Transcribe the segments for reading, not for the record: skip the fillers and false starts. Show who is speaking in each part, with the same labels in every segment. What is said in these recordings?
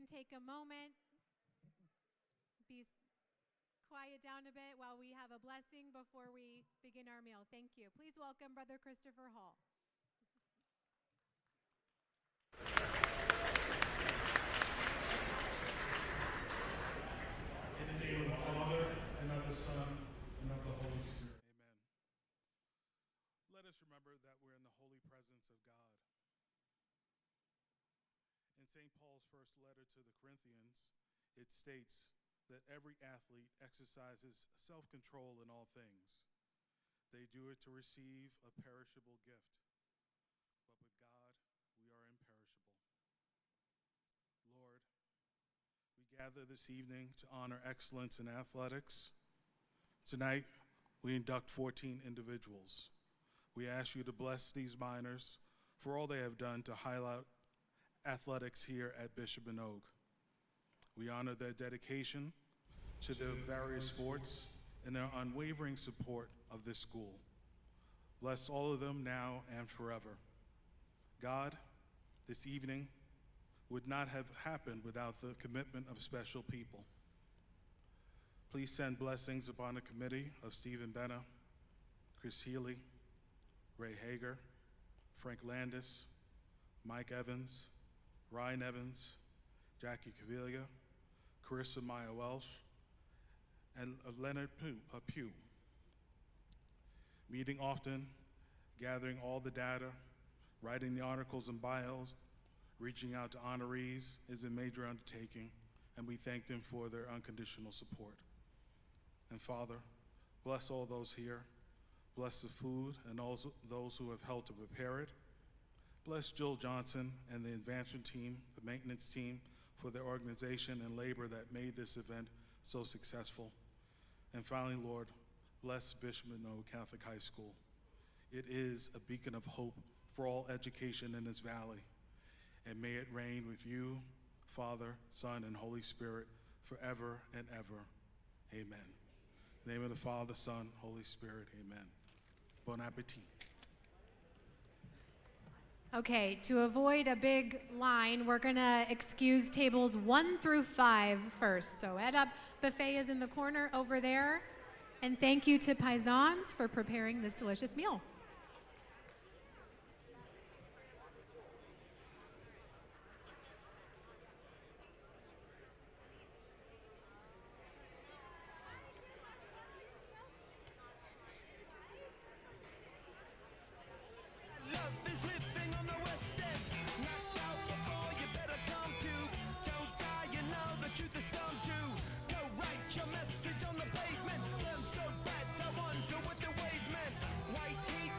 Speaker 1: can take a moment, be quiet down a bit while we have a blessing before we begin our meal. Thank you. Please welcome Brother Christopher Hall.
Speaker 2: In the name of the Father, and of the Son, and of the Holy Spirit.
Speaker 3: Amen. Let us remember that we're in the holy presence of God. In St. Paul's first letter to the Corinthians, it states that every athlete exercises self-control in all things. They do it to receive a perishable gift, but with God, we are imperishable. Lord, we gather this evening to honor excellence in athletics. Tonight, we induct 14 individuals. We ask you to bless these minors for all they have done to highlight athletics here at Bishop Manogue. We honor their dedication to their various sports and their unwavering support of this school. Bless all of them now and forever. God, this evening would not have happened without the commitment of special people. Please send blessings upon the committee of Stephen Benna, Chris Healy, Ray Hager, Frank Landis, Mike Evans, Ryan Evans, Jackie Caviglia, Carissa Maya Welsh, and Leonard Pugh. Meeting often, gathering all the data, writing the articles and bios, reaching out to honorees is a major undertaking, and we thank them for their unconditional support. And Father, bless all those here. Bless the food and also those who have helped to prepare it. Bless Jill Johnson and the advancement team, the maintenance team, for their organization and labor that made this event so successful. And finally, Lord, bless Bishop Manogue Catholic High School. It is a beacon of hope for all education in this valley. And may it reign with you, Father, Son, and Holy Spirit, forever and ever. Amen. In the name of the Father, Son, Holy Spirit, amen. Bon appetit.
Speaker 1: Okay, to avoid a big line, we're going to excuse tables 1 through 5 first. So head up, buffet is in the corner over there. And thank you to Paisans for preparing this delicious meal.
Speaker 4: Your message on the pavement, burn so bad, I wonder what the wave meant. White heat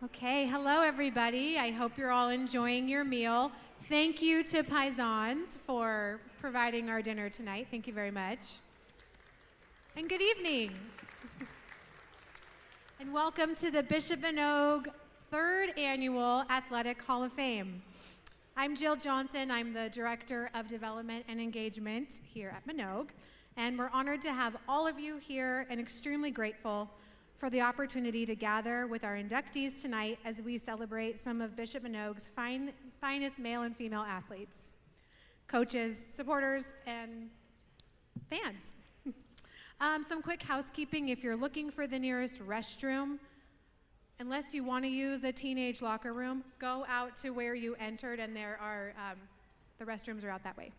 Speaker 1: Okay, hello everybody. I hope you're all enjoying your meal. Thank you to Paisans for providing our dinner tonight. Thank you very much. And good evening. And welcome to the Bishop Manogue 3rd Annual Athletic Hall of Fame. I'm Jill Johnson. I'm the Director of Development and Engagement here at Manogue. And we're honored to have all of you here and extremely grateful for the opportunity to gather with our inductees tonight as we celebrate some of Bishop Manogue's finest male and female athletes, coaches, supporters, and fans. Some quick housekeeping. If you're looking for the nearest restroom, unless you want to use a teenage locker room, go out to where you entered, and there are the restrooms are out that way.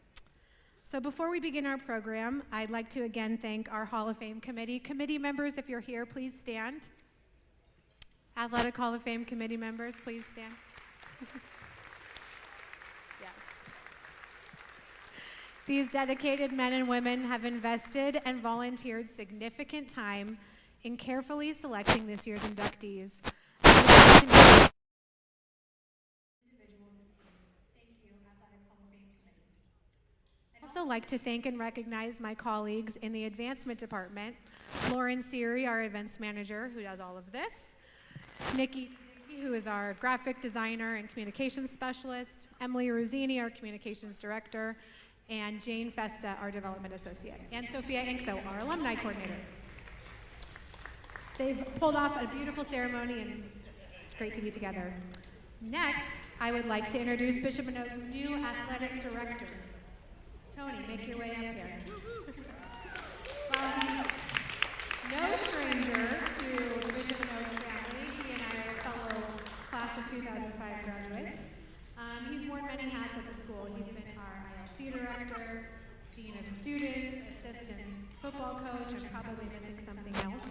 Speaker 1: So before we begin our program, I'd like to again thank our Hall of Fame committee. Committee members, if you're here, please stand. Athletic Hall of Fame committee members, please stand. Yes. These dedicated men and women have invested and volunteered significant time in carefully selecting this year's inductees. I'd also like to thank and recognize my colleagues in the advancement department, Lauren Seary, our events manager, who does all of this, Nikki, who is our graphic designer and communications specialist, Emily Rosini, our communications director, and Jane Festa, our development associate, and Sophia Inkso, our alumni coordinator. They've pulled off a beautiful ceremony, and it's great to be together. Next, I would like to introduce Bishop Manogue's new athletic director. Tony, make your way up here. Well, he's no stranger to the Bishop Manogue family. He and I are fellow class of 2005 graduates. He's worn many hats at the school. He's been our ILC director, dean of students, assistant football coach, I'm probably missing something else.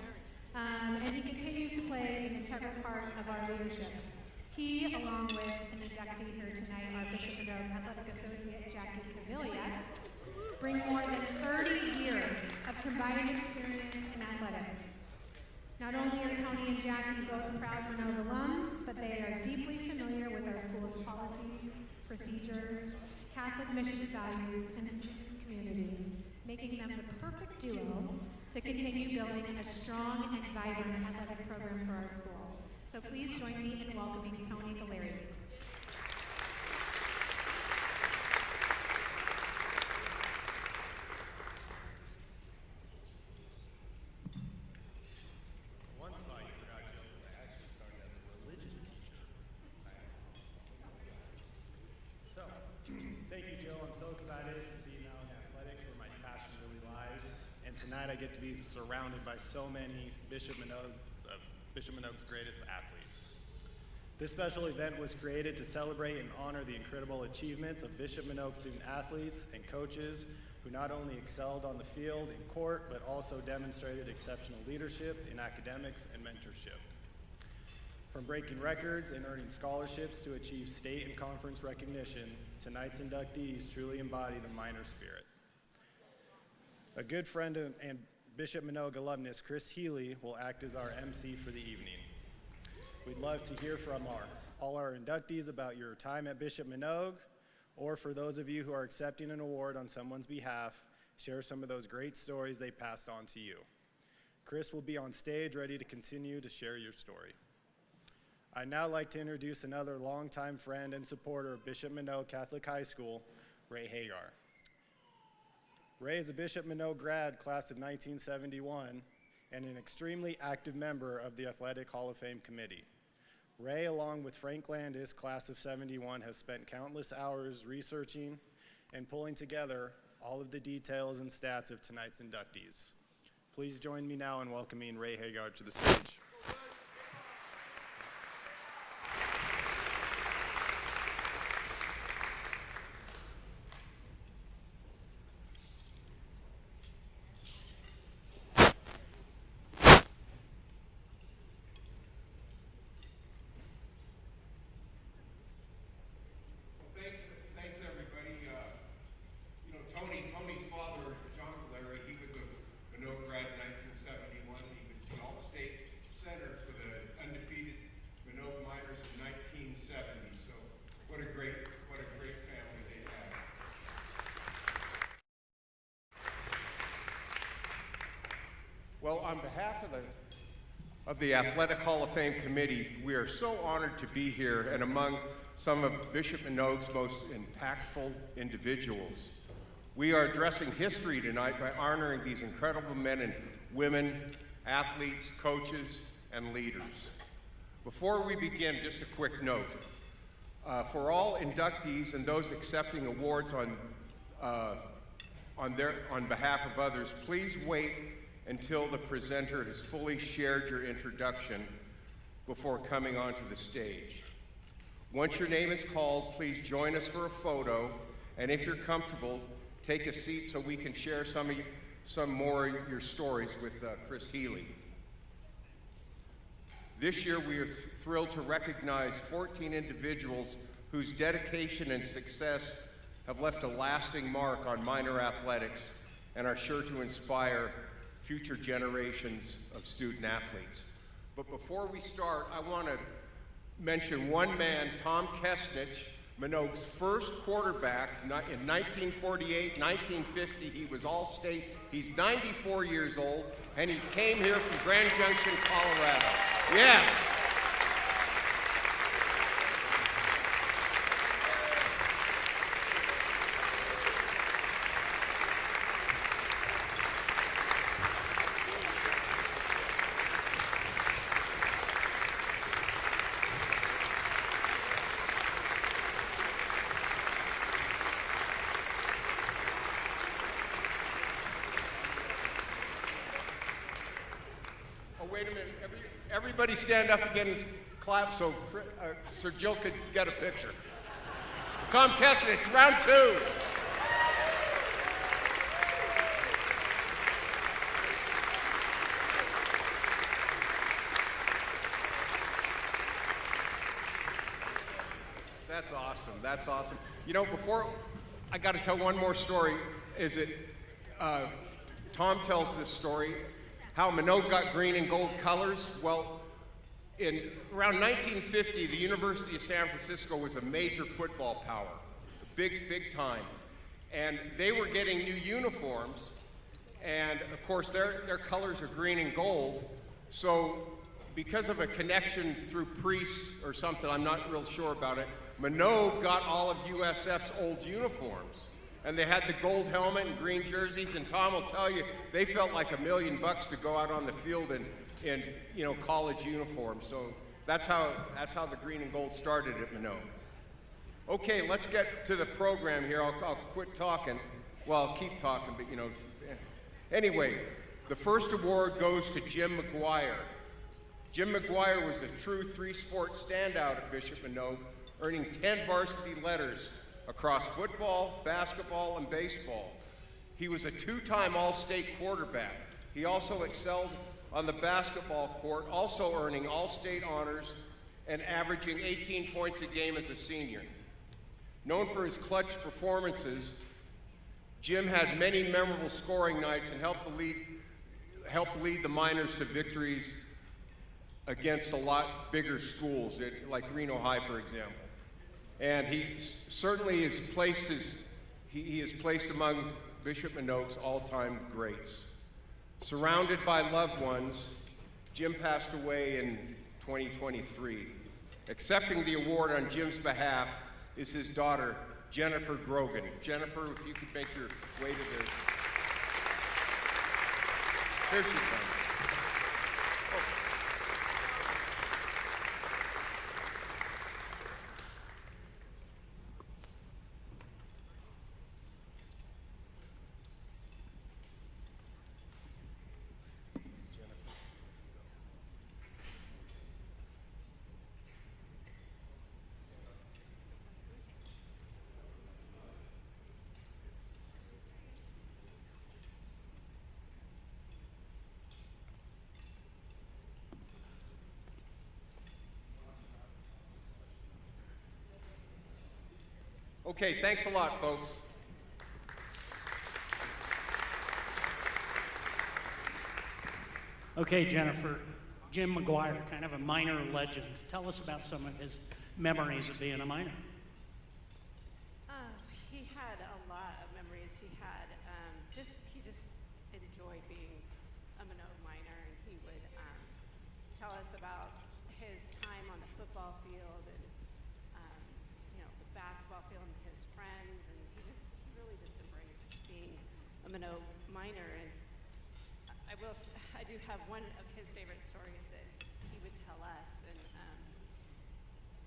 Speaker 1: And he continues to play an integral part of our leadership. He, along with an inductee here tonight, our Bishop Manogue Athletic Associate, Jackie Caviglia, bring more than 30 years of combined experience in athletics. Not only are Tony and Jackie both proud Manogue alums, but they are deeply familiar with our school's policies, procedures, Catholic mission values, and student community, making them the perfect duo to continue building a strong and vibrant athletic program for our school. So please join me in welcoming Tony Galeri.
Speaker 4: Once my congratulations, I actually started as a religion teacher. So, thank you, Jill. I'm so excited to be now in athletics where my passion really lies. And tonight I get to be surrounded by so many Bishop Manogue's greatest athletes. This special event was created to celebrate and honor the incredible achievements of Bishop Manogue student athletes and coaches who not only excelled on the field and court, but also demonstrated exceptional leadership in academics and mentorship. From breaking records and earning scholarships to achieve state and conference recognition, tonight's inductees truly embody the Miner spirit. A good friend and Bishop Manogue alumnus, Chris Healy, will act as our MC for the evening. We'd love to hear from all our inductees about your time at Bishop Manogue, or for those of you who are accepting an award on someone's behalf, share some of those great stories they passed on to you. Chris will be on stage ready to continue to share your story. I'd now like to introduce another longtime friend and supporter of Bishop Manogue Catholic High School, Ray Hagar. Ray is a Bishop Manogue grad, class of 1971, and an extremely active member of the Athletic Hall of Fame committee. Ray, along with Frank Landis, class of 71, has spent countless hours researching and pulling together all of the details and stats of tonight's inductees. Please join me now in welcoming Ray Hagar to the stage.
Speaker 5: Thanks everybody. Tony's father, John Galeri, he was a Manogue grad in 1971. He was the All-State center
Speaker 6: on behalf of the Athletic Hall of Fame Committee, we are so honored to be here and among some of Bishop Manogue's most impactful individuals. We are addressing history tonight by honoring these incredible men and women, athletes, coaches, and leaders. Before we begin, just a quick note. For all inductees and those accepting awards on behalf of others, please wait until the presenter has fully shared your introduction before coming onto the stage. Once your name is called, please join us for a photo, and if you're comfortable, take a seat so we can share some more of your stories with Chris Healy. This year, we are thrilled to recognize 14 individuals whose dedication and success have left a lasting mark on minor athletics and are sure to inspire future generations of student athletes. But before we start, I want to mention one man, Tom Kesnich, Manogue's first quarterback in 1948, 1950. He was All-State. He's 94 years old, and he came here from Grand Junction, Colorado. Yes. Wait a minute, everybody stand up again and clap so Sir Jill could get a picture. Tom Kesnich, round two. That's awesome, that's awesome. You know, before, I gotta tell one more story, Tom tells this story, how Manogue got green and gold colors. Well, around 1950, the University of San Francisco was a major football power, big time. And they were getting new uniforms, and of course their colors are green and gold. So because of a connection through priests or something, I'm not real sure about it, Manogue got all of USF's old uniforms. And they had the gold helmet and green jerseys, and Tom will tell you, they felt like $1 million to go out on the field in college uniforms. So that's how the green and gold started at Manogue. Okay, let's get to the program here. I'll quit talking. Well, I'll keep talking, but Anyway, the first award goes to Jim McGuire. Jim McGuire was a true three-sport standout at Bishop Manogue, earning 10 varsity letters across football, basketball, and baseball. He was a two-time All-State quarterback. He also excelled on the basketball court, also earning All-State honors and averaging 18 points a game as a senior. Known for his clutch performances, Jim had many memorable scoring nights and helped lead the Miners to victories against a lot bigger schools, like Reno High, for example. And he certainly is placed among Bishop Manogue's all-time greats. Surrounded by loved ones, Jim passed away in 2023. Accepting the award on Jim's behalf is his daughter, Jennifer Grogan. Jennifer, if you could make your way to the... Here she comes. Okay, thanks a lot, folks.
Speaker 7: Okay, Jennifer, Jim McGuire, kind of a minor legend. Tell us about some of his memories of being a minor.
Speaker 8: He had a lot of memories. He just enjoyed being a Manogue minor. tell us about his time on the football field and the basketball field and his friends, and he really just embraced being a Manogue Miner. And I do have one of his favorite stories that he would tell us, and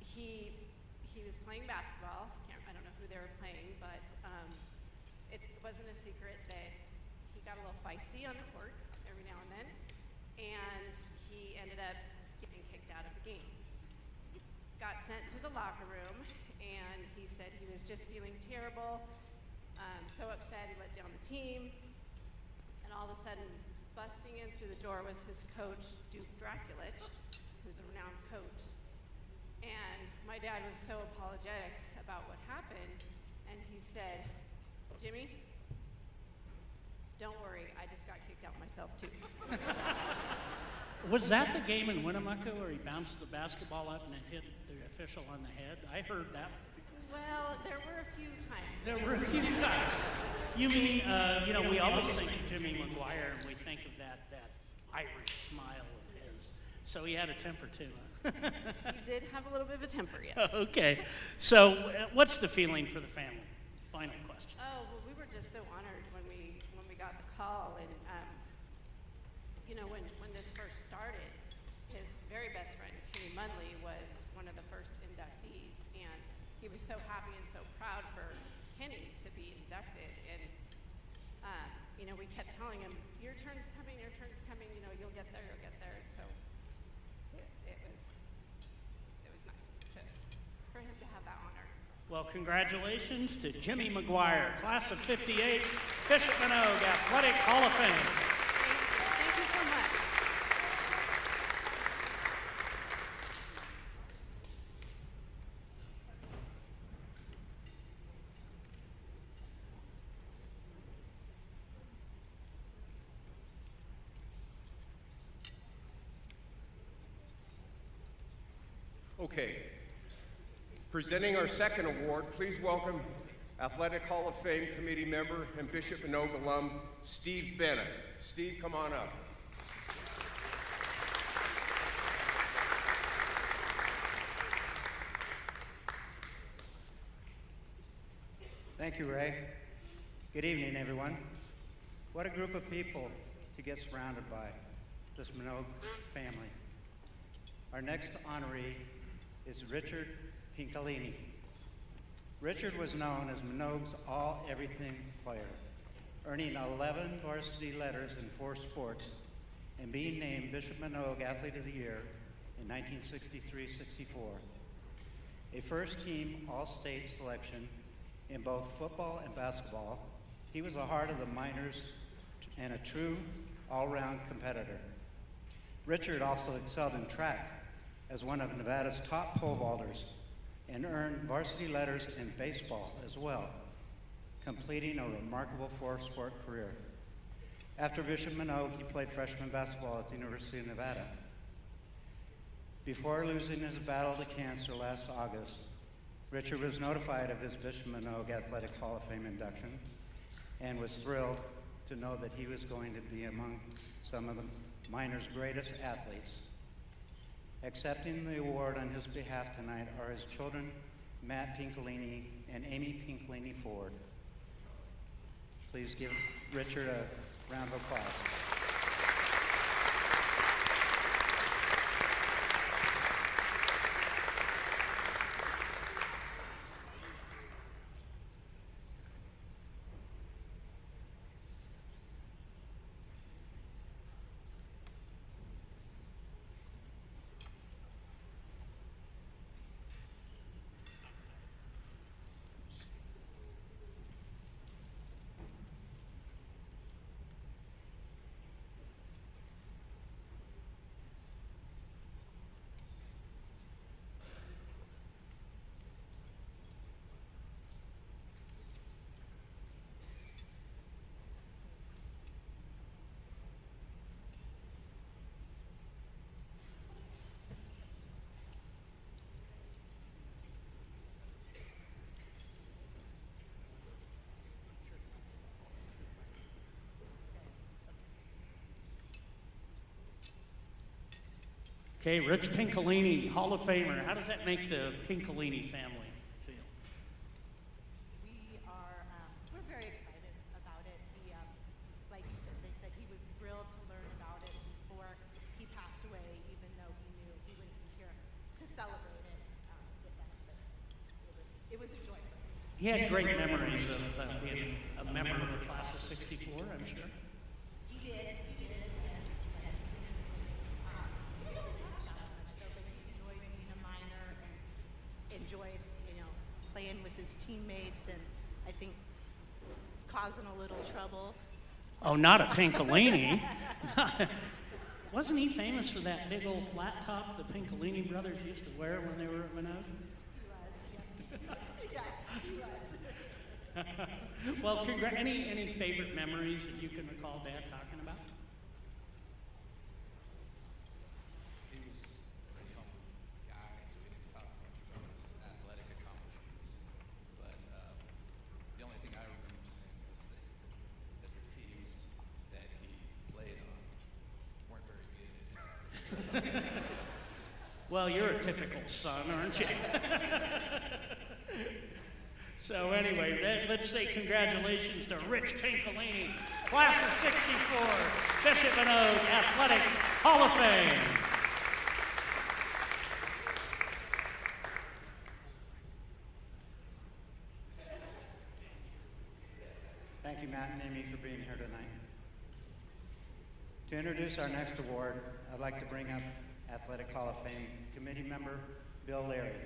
Speaker 8: he was playing basketball. I don't know who they were playing, but it wasn't a secret that he got a little feisty on the court every now and then, and he ended up getting kicked out of the game. Got sent to the locker room, and he said he was just feeling terrible, so upset he let down the team, and all of a sudden, busting in through the door was his coach, Duke Draculich, who's a renowned coach. And my dad was so apologetic about what happened, and he said, "Jimmy, don't worry, I just got kicked out myself too."
Speaker 7: Was that the game in Winnemucca where he bounced the basketball up and it hit the official on the head? I heard that.
Speaker 8: Well, there were a few times.
Speaker 7: There were a few times. You mean, we always think of Jimmy McGuire and we think of that Irish smile of his. So he had a temper too, huh?
Speaker 8: He did have a little bit of a temper, yes.
Speaker 7: Okay. So what's the feeling for the family? Final question.
Speaker 8: Oh, well, we were just so honored when we got the call, and when this first started, his very best friend, Kenny Munley, was one of the first inductees, and he was so happy and so proud for Kenny to be inducted, and we kept telling him, your turn's coming, you'll get there, and so it was nice for him to have that honor.
Speaker 7: Well, congratulations to Jimmy McGuire, class of '58, Bishop Manogue Athletic Hall of Fame.
Speaker 8: Thank you so much.
Speaker 6: Okay. Presenting our second award, please welcome Athletic Hall of Fame committee member and Bishop Manogue alum, Steve Bennett. Steve, come on up.
Speaker 9: Thank you, Ray. Good evening, everyone. What a group of people to get surrounded by, this Manogue family. Our next honoree is Richard Pincolini. Richard was known as Manogue's all-everything player, earning 11 varsity letters in 4 sports and being named Bishop Manogue Athlete of the Year in 1963-64. A first-team All-State selection in both football and basketball, he was the heart of the Miners and a true all-round competitor. Richard also excelled in track as one of Nevada's top pole vaulters and earned varsity letters in baseball as well, completing a remarkable 4-sport career. After Bishop Manogue, he played freshman basketball at the University of Nevada. Before losing his battle to cancer last August, Richard was notified of his Bishop Manogue Athletic Hall of Fame induction and was thrilled to know that he was going to be among some of the Miners' greatest athletes. Accepting the award on his behalf tonight are his children, Matt Pincolini and Amy Pincolini Ford. Please give Richard a round of applause.
Speaker 7: Okay, Rich Pincolini, Hall of Famer. How does that make the Pincolini family feel?
Speaker 10: We're very excited about it. Like they said, he was thrilled to learn about it before he passed away, even though he knew he wouldn't be here to celebrate it with us. But it was a joy for him.
Speaker 7: He had great memories of being a member of the class of '64, I'm sure.
Speaker 10: He did. Yes. We didn't really talk about it much, though, but he enjoyed being a minor and enjoyed, playing with his teammates and I think causing a little trouble.
Speaker 7: Oh, not a Pincolini. Wasn't he famous for that big old flat top the Pincolini brothers used to wear when they were at Manogue?
Speaker 10: He was, yes. Yeah, he was.
Speaker 7: Well, any favorite memories that you can recall Dad talking about?
Speaker 11: He was a pretty humble guy, so we didn't talk much about his athletic accomplishments. But the only thing I remember saying was that the teams that he played on weren't very good.
Speaker 7: Well, you're a typical son, aren't you? So anyway, let's say congratulations to Rich Pincolini, class of '64, Bishop Manogue Athletic Hall of Fame.
Speaker 9: Thank you, Matt and Amy, for being here tonight. To introduce our next award, I'd like to bring up Athletic Hall of Fame committee member Bill Leary.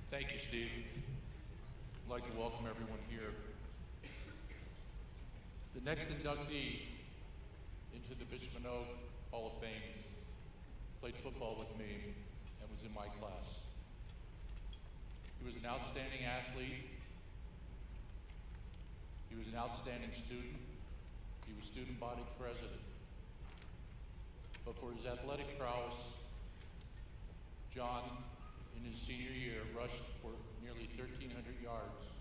Speaker 12: Thank you, Steve. I'd like to welcome everyone here. The next inductee into the Bishop Manogue Hall of Fame played football with me and was in my class. He was an outstanding athlete. He was an outstanding student. He was student body president. But for his athletic prowess, John, in his senior year, rushed for nearly 1,300 yards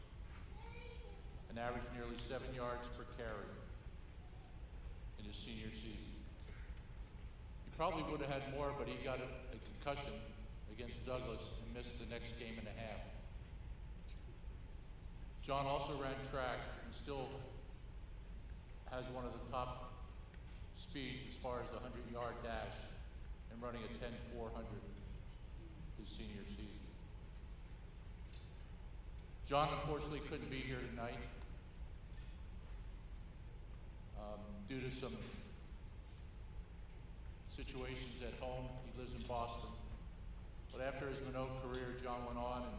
Speaker 12: and averaged nearly 7 yards per carry in his senior season. He probably would have had more, but he got a concussion against Douglas and missed the next game and a half. John also ran track and still has one of the top speeds as far as the 100-yard dash and running a 10.400 his senior season. John unfortunately couldn't be here tonight due to some situations at home. He lives in Boston. But after his Manogue career, John went on, and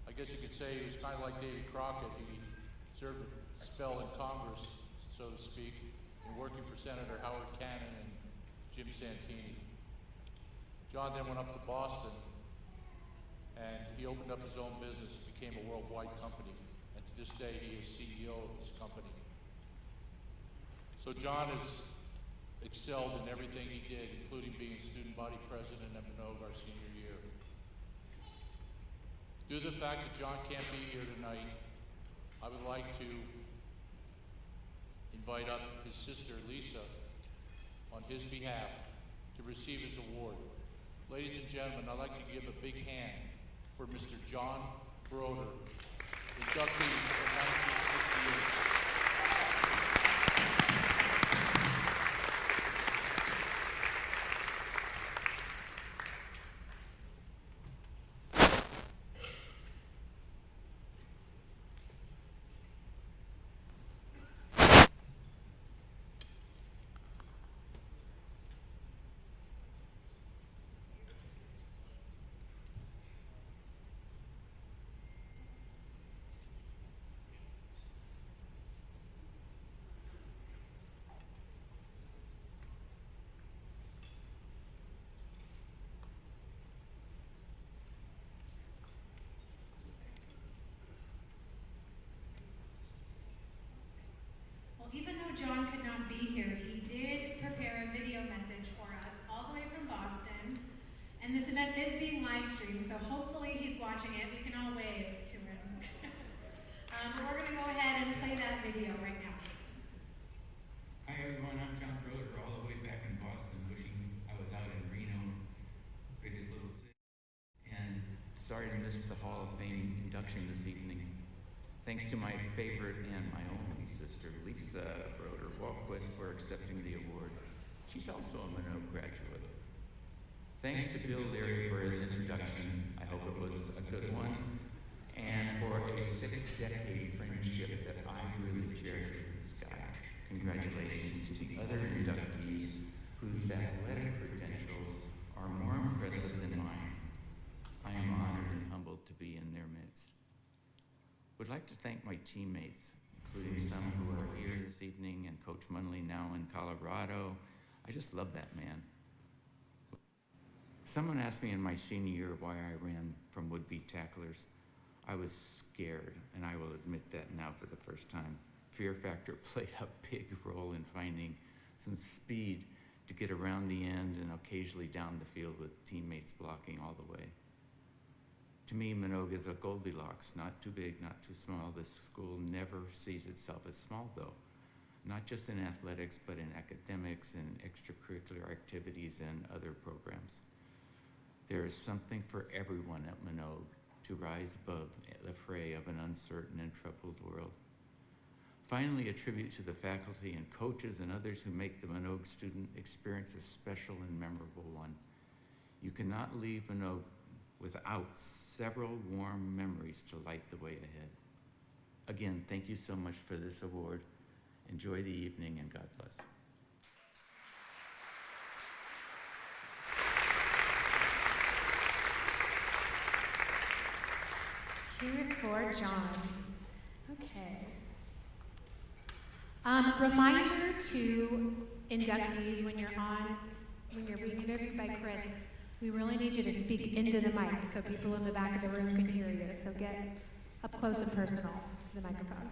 Speaker 12: I guess you could say he was kind of like Davy Crockett. He served a spell in Congress, so to speak, and working for Senator Howard Cannon and Jim Santini. John then went up to Boston, and he opened up his own business, became a worldwide company, and to this day he is CEO of this company. So John has excelled in everything he did, including being student body president at Manogue our senior year. Due to the fact that John can't be here tonight, I would like to invite up his sister Lisa on his behalf to receive his award. Ladies and gentlemen, I'd like to give a big hand for Mr. John Broder, inductee of 1968.
Speaker 1: John could not be here, he did prepare a video message for us all the way from Boston. And this event is being live streamed, so hopefully he's watching it. We can all wave to him. But we're going to go ahead and play that video right now.
Speaker 13: Hi everyone, I'm John Schroeder, all the way back in Boston, wishing I was out in Reno, biggest little city. And sorry to miss the Hall of Fame induction this evening. Thanks to my favorite and my only sister, Lisa Broder-Walquist, for accepting the award. She's also a Manogue graduate. Thanks to Bill Leary for his introduction. I hope it was a good one. And for a 6-decade friendship that I really cherish with this guy. Congratulations to the other inductees whose athletic credentials are more impressive than mine. I am honored and humbled to be in their midst. Would like to thank my teammates, including some who are here this evening, and Coach Munley now in Colorado. I just love that man. Someone asked me in my senior year why I ran from would-be tacklers. I was scared, and I will admit that now for the first time. Fear factor played a big role in finding some speed to get around the end and occasionally down the field with teammates blocking all the way. To me, Manogue is a Goldilocks, not too big, not too small. This school never sees itself as small, though. Not just in athletics, but in academics and extracurricular activities and other programs. There is something for everyone at Manogue to rise above the fray of an uncertain and troubled world. Finally, a tribute to the faculty and coaches and others who make the Manogue student experience a special and memorable one. You cannot leave Manogue without several warm memories to light the way ahead. Again, thank you so much for this award. Enjoy the evening and God bless.
Speaker 1: Hear it for John. Okay. Reminder to inductees when you're being interviewed by Chris, we really need you to speak into the mic so people in the back of the room can hear you. So get up close and personal to the microphone.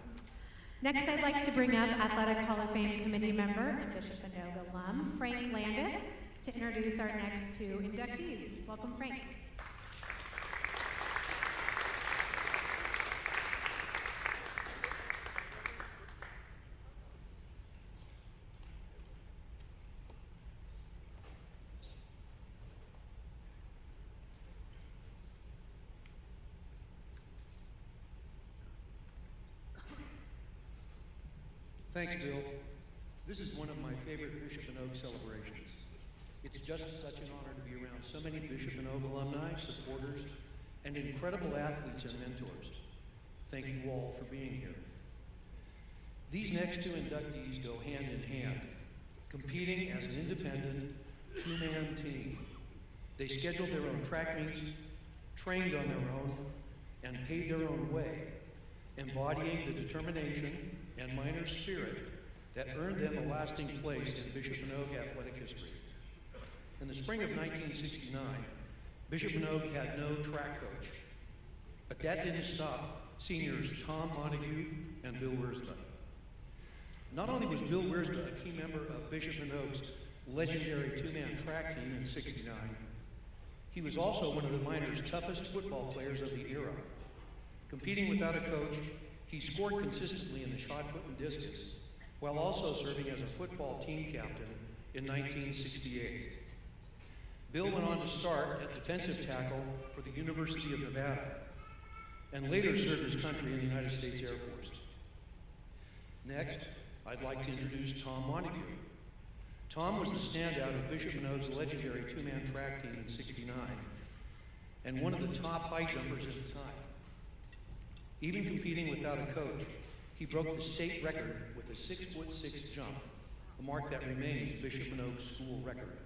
Speaker 1: Next, I'd like to bring up Athletic Hall of Fame committee member and Bishop Manogue alum, Frank Landis, to introduce our next two inductees. Welcome, Frank.
Speaker 14: Thanks, Bill. This is one of my favorite Bishop Manogue celebrations. It's just such an honor to be around so many Bishop Manogue alumni, supporters, and incredible athletes and mentors. Thank you all for being here. These next two inductees go hand in hand, competing as an independent, two-man team. They scheduled their own track meets, trained on their own, and paid their own way, embodying the determination and minor spirit that earned them a lasting place in Bishop Manogue athletic history. In the spring of 1969, Bishop Manogue had no track coach, but that didn't stop seniors Tom Manogue and Bill Wiersbe. Not only was Bill Wiersbe a key member of Bishop Manogue's legendary two-man track team in '69, he was also one of the minors' toughest football players of the era. Competing without a coach, he scored consistently in the shot put and discus, while also serving as a football team captain in 1968. Bill went on to start at defensive tackle for the University of Nevada, and later served his country in the United States Air Force. Next, I'd like to introduce Tom Manogue. Tom was the standout of Bishop Manogue's legendary two-man track team in '69, and one of the top high jumpers at the time. Even competing without a coach, he broke the state record with a 6'6" jump, a mark that remains Bishop Manogue's school record.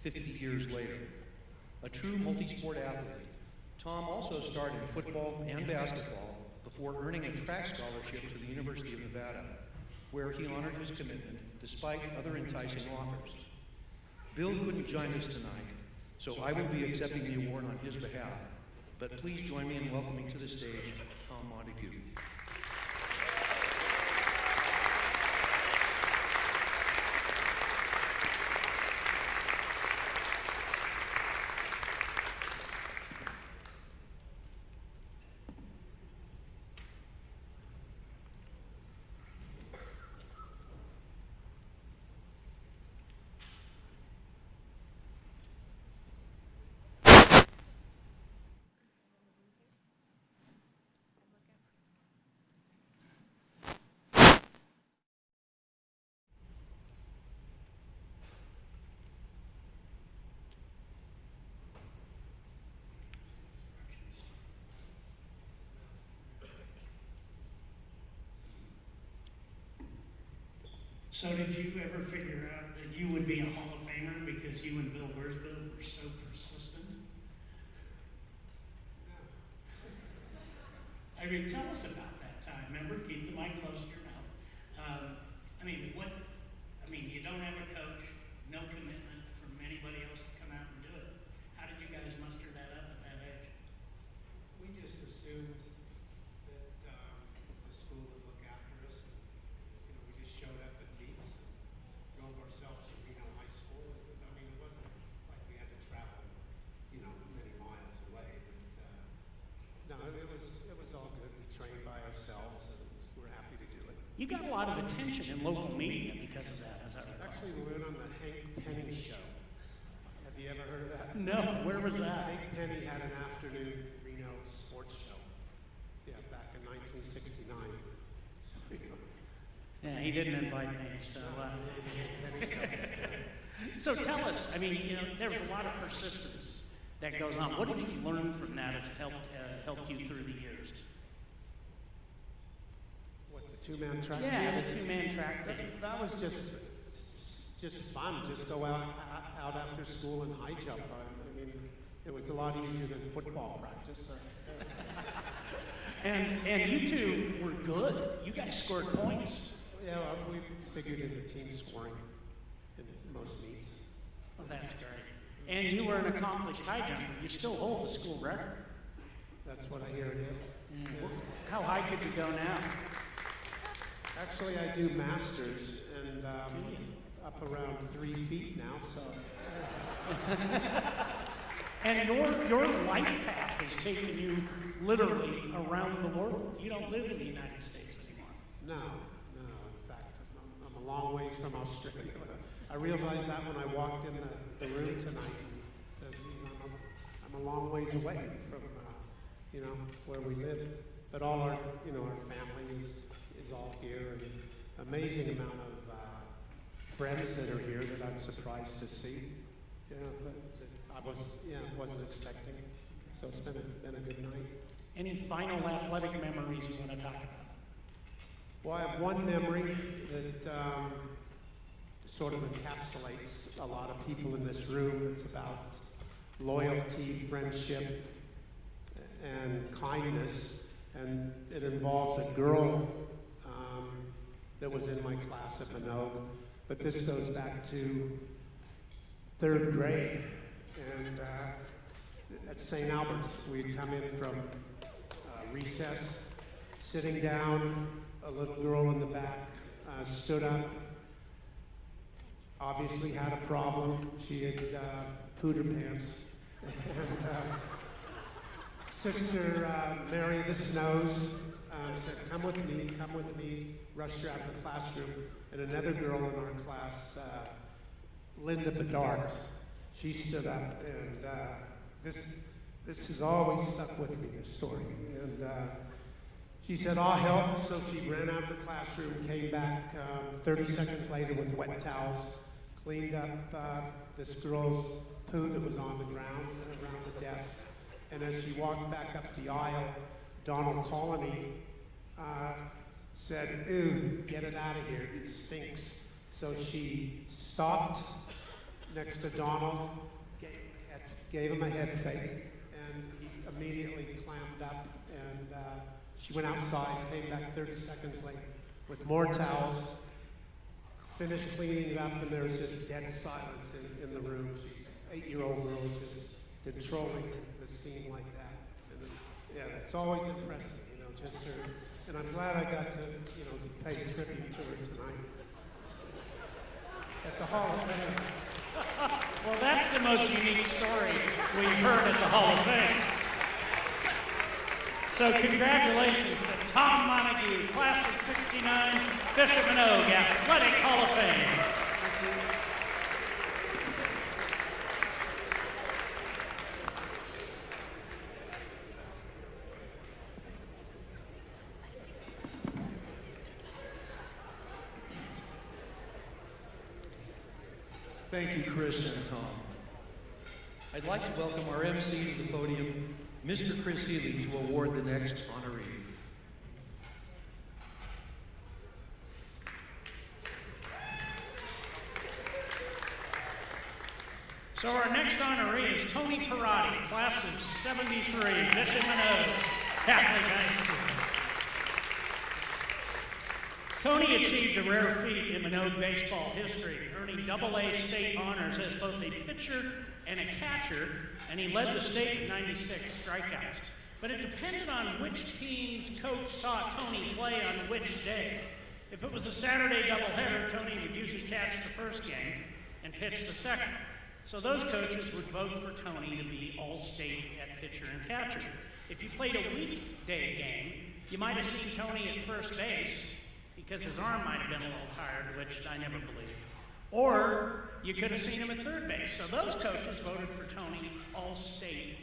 Speaker 14: 50 years later, a true multi-sport athlete, Tom also starred in football and basketball before earning a track scholarship to the University of Nevada, where he honored his commitment despite other enticing offers. Bill couldn't join us tonight, so I will be accepting the award on his behalf. But please join me in welcoming to the stage Tom Manogue.
Speaker 7: So did you ever figure out that you would be a Hall of Famer because you and Bill Bursbill were so persistent? I mean, tell us about that time. Remember, keep the mic close to your mouth. You don't have a coach, no commitment from anybody else to come out and do it. How did you guys muster that up at that age?
Speaker 5: We just assumed that the school would look after us. And, we just showed up at meets, drove ourselves to Reno High School. It wasn't like we had to travel, many miles away. But no, it was all good. We trained by ourselves, and we're happy to do it.
Speaker 7: You got a lot of attention in local media because of that, as I recall.
Speaker 5: Actually, we went on the Hank Penny show. Have you ever heard of that?
Speaker 7: No, where was that?
Speaker 5: Hank Penny had an afternoon Reno sports show. Yeah, back in 1969.
Speaker 7: Yeah, he didn't invite me, so. So tell us, there was a lot of persistence that goes on. What did you learn from that as helped you through the years?
Speaker 5: What, the two-man track team?
Speaker 7: Yeah, the two-man track team.
Speaker 5: That was just fun. Just go out after school and high jump. It was a lot easier than football practice.
Speaker 7: And you two were good. You guys scored points.
Speaker 5: Yeah, we figured in the team scoring in most meets.
Speaker 7: Well, that's great. And you were an accomplished high jumper. You still hold the school record.
Speaker 5: That's what I hear of him.
Speaker 7: Yeah. How high could you go now?
Speaker 5: Actually, I do masters, and up around 3 feet now, so.
Speaker 7: And your life path has taken you literally around the world. You don't live in the United States anymore.
Speaker 5: No. In fact, I'm a long ways from Australia. I realized that when I walked in the room tonight. So, I'm a long ways away from, where we live. But all our family is all here, and amazing amount of friends that are here that I'm surprised to see. Yeah, but I wasn't expecting. So it's been a good night.
Speaker 7: Any final athletic memories you want to talk about?
Speaker 5: Well, I have one memory that sort of encapsulates a lot of people in this room. It's about loyalty, friendship, and kindness. And it involves a girl that was in my class at Manogue. But this goes back to 3rd grade. And at St. Albert's, we'd come in from recess, sitting down, a little girl in the back stood up, obviously had a problem. She had pooed her pants. And Sister Mary of the Snows said, come with me, rushed her out of the classroom. And another girl in our class, Linda Bedard, she stood up, and this has always stuck with me, this story. And she said, I'll help. So she ran out of the classroom, came back 30 seconds later with wet towels, cleaned up this girl's poo that was on the ground and around the desk. And as she walked back up the aisle, Donald Colony said, ooh, get it out of here, it stinks. So she stopped next to Donald, gave him a head fake, and he immediately clammed up, and she went outside, came back 30 seconds later with more towels, finished cleaning it up, and there was just dead silence in the room. She's 8-year-old girl just controlling the scene like that. And yeah, it's always impressive, just her. And I'm glad I got to, pay tribute to her tonight at the Hall of Fame.
Speaker 7: Well, that's the most unique story we've heard at the Hall of Fame. So congratulations to Tom Manogue, class of '69, Bishop Manogue Athletic Hall of Fame.
Speaker 14: Thank you, Chris and Tom. I'd like to welcome our MC to the podium, Mr. Chris Healy, to award the next honoree.
Speaker 7: So our next honoree is Tony Perotti, class of '73, Bishop Manogue Catholic High School. Tony achieved a rare feat in Manogue baseball history, earning AA state honors as both a pitcher and a catcher, and he led the state with 96 strikeouts. But it depended on which team's coach saw Tony play on which day. If it was a Saturday doubleheader, Tony would usually catch the first game and pitch the second. So those coaches would vote for Tony to be all-state at pitcher and catcher. If you played a weekday game, you might have seen Tony at first base because his arm might have been a little tired, which I never believed. Or you could have seen him at third base. So those coaches voted for Tony all-state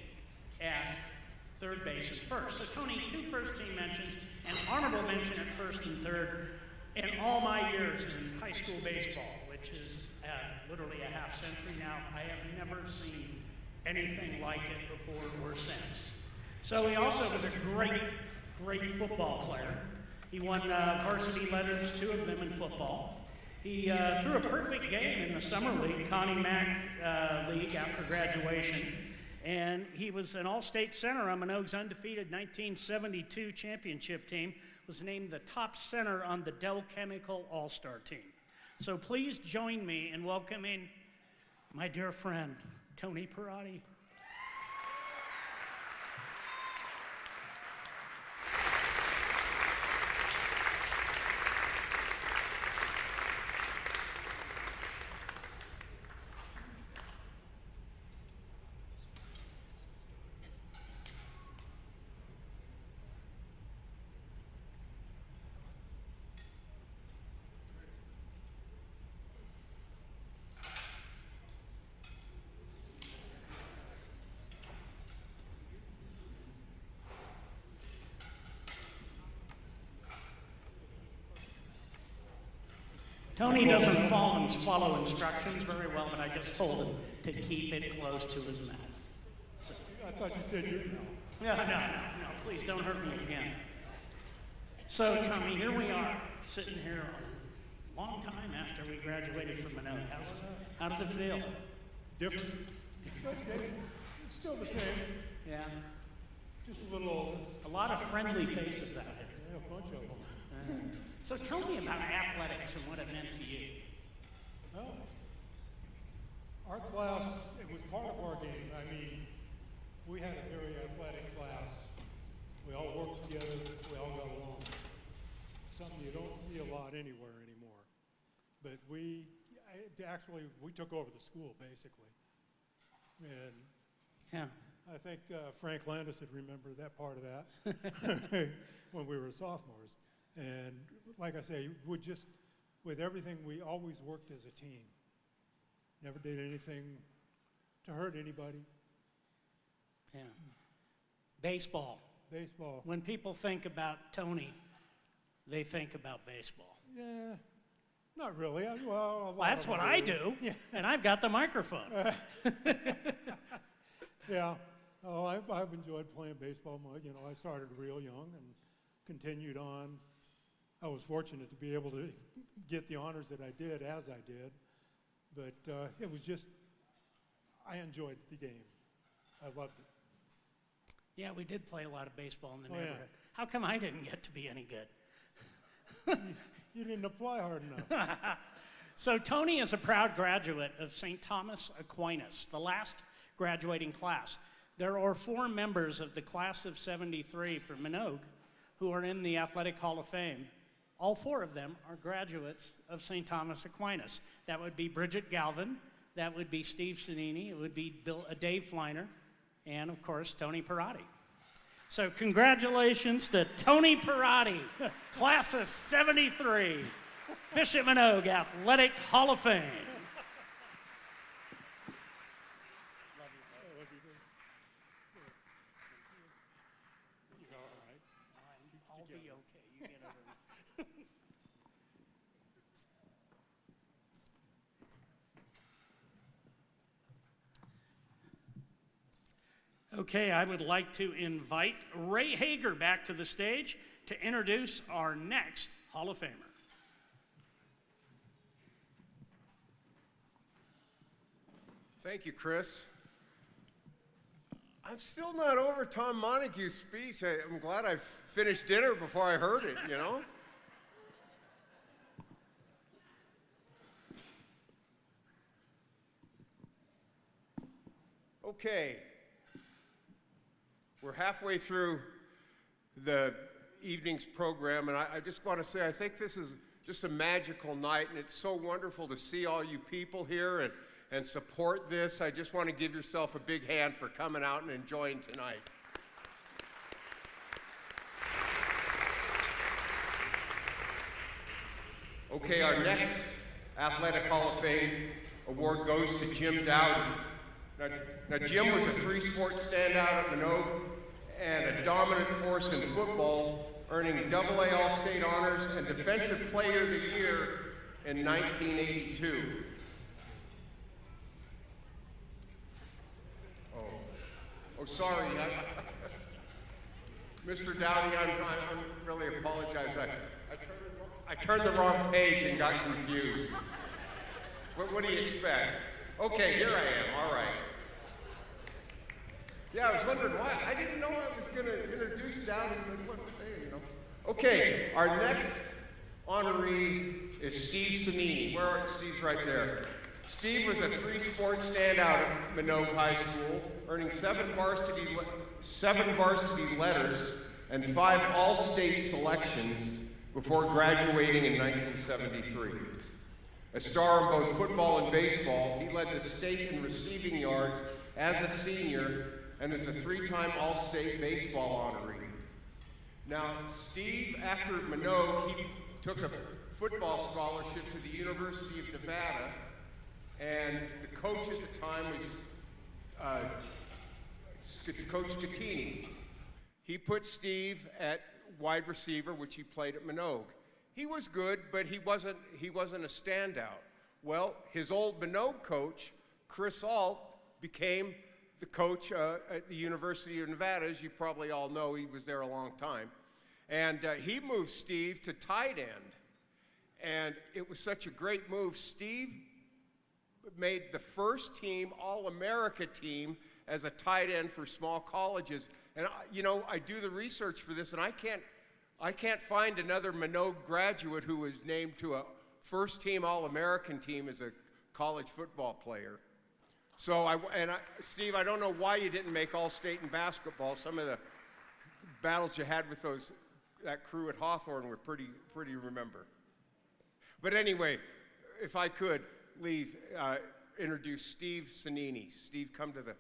Speaker 7: at third base and first. So Tony, 2 first-team mentions, an honorable mention at first and third in all my years in high school baseball, which is literally a half century now. I have never seen anything like it before or since. So he also was a great, great football player. He won varsity letters, 2 of them in football. He threw a perfect game in the summer league, Connie Mack League, after graduation. And he was an all-state center on Manogue's undefeated 1972 championship team, was named the top center on the Dell Chemical All-Star team. So please join me in welcoming my dear friend, Tony Perotti. Tony doesn't follow instructions very well, but I just told him to keep it close to his mouth. So,
Speaker 2: I thought you said you
Speaker 7: no, please don't hurt me again. So, Tommy, here we are, sitting here a long time after we graduated from Manogue. How does it feel?
Speaker 2: Different. Okay. It's still the same.
Speaker 7: Yeah.
Speaker 2: Just a little older.
Speaker 7: A lot of friendly faces out here.
Speaker 2: Yeah, a bunch of them.
Speaker 7: So tell me about athletics and what it meant to you.
Speaker 2: Well, our class, it was part of our game. I mean, we had a very athletic class. We all worked together. We all got along. Something you don't see a lot anywhere anymore. But we took over the school, basically. And
Speaker 7: yeah,
Speaker 2: I think Frank Landis would remember that part of that when we were sophomores. And like I say, with everything, we always worked as a team. Never did anything to hurt anybody.
Speaker 7: Yeah. Baseball.
Speaker 2: Baseball.
Speaker 7: When people think about Tony, they think about baseball.
Speaker 2: Yeah, not really.
Speaker 7: Well, that's what I do, yeah. And I've got the microphone.
Speaker 2: Yeah. Oh, I've enjoyed playing baseball. You know, I started real young and continued on. I was fortunate to be able to get the honors that I did as I did, but it was just, I enjoyed the game. I loved it.
Speaker 7: Yeah, we did play a lot of baseball in the
Speaker 2: Oh,
Speaker 7: neighborhood.
Speaker 2: yeah.
Speaker 7: How come I didn't get to be any good?
Speaker 2: You didn't apply hard enough.
Speaker 7: So Tony is a proud graduate of St. Thomas Aquinas, the last graduating class. There are 4 members of the class of '73 from Manogue who are in the Athletic Hall of Fame. All 4 of them are graduates of St. Thomas Aquinas. That would be Bridget Galvin, that would be Steve Sonini, it would be Dave Fleiner, and of course, Tony Perotti. So congratulations to Tony Perotti, class of '73, Bishop Manogue Athletic Hall of Fame. I'll be okay. You get over it. Okay, I would like to invite Ray Hager back to the stage to introduce our next Hall of Famer.
Speaker 6: Thank you, Chris. I'm still not over Tom Manogue's speech. I'm glad I finished dinner before I heard it, you know? Okay. We're halfway through the evening's program, and I just want to say I think this is just a magical night, and it's so wonderful to see all you people here and support this. I just want to give yourself a big hand for coming out and enjoying tonight. Okay, our next Athletic Hall of Fame award goes to Jim Dowdy. Now Jim was a three sports standout at Manogue and a dominant force in football, earning AA All-State honors and Defensive Player of the Year in 1982. Oh, sorry. Mr. Dowdy, I really apologize. I turned the wrong page and got confused. What do you expect? Okay, here I am. All right. Yeah, I was wondering why. I didn't know I was going to introduce Dowdy, but what would they, you know? Okay, our next honoree is Steve Sanini. Where are Steve's right there? Steve was a three-sport standout at Manogue High School, earning seven varsity letters and 5 all-state selections before graduating in 1973. A star in both football and baseball, he led the state in receiving yards as a senior and is a 3-time All-State baseball honoree. Now, Steve, after Manogue, he took a football scholarship to the University of Nevada, and the coach at the time was Coach Scattini. He put Steve at wide receiver, which he played at Manogue. He was good, but he wasn't a standout. Well, his old Manogue coach, Chris Alt, became the coach at the University of Nevada. As you probably all know, he was there a long time. And he moved Steve to tight end. And it was such a great move. Steve made the first team, All-America team, as a tight end for small colleges. And you know, I do the research for this, and I can't find another Manogue graduate who was named to a first team All-American team as a college football player. So Steve, I don't know why you didn't make All-State in basketball. Some of the battles you had with that crew at Hawthorne were pretty to remember. But anyway, if I could introduce Steve Sanini. Steve, come to the.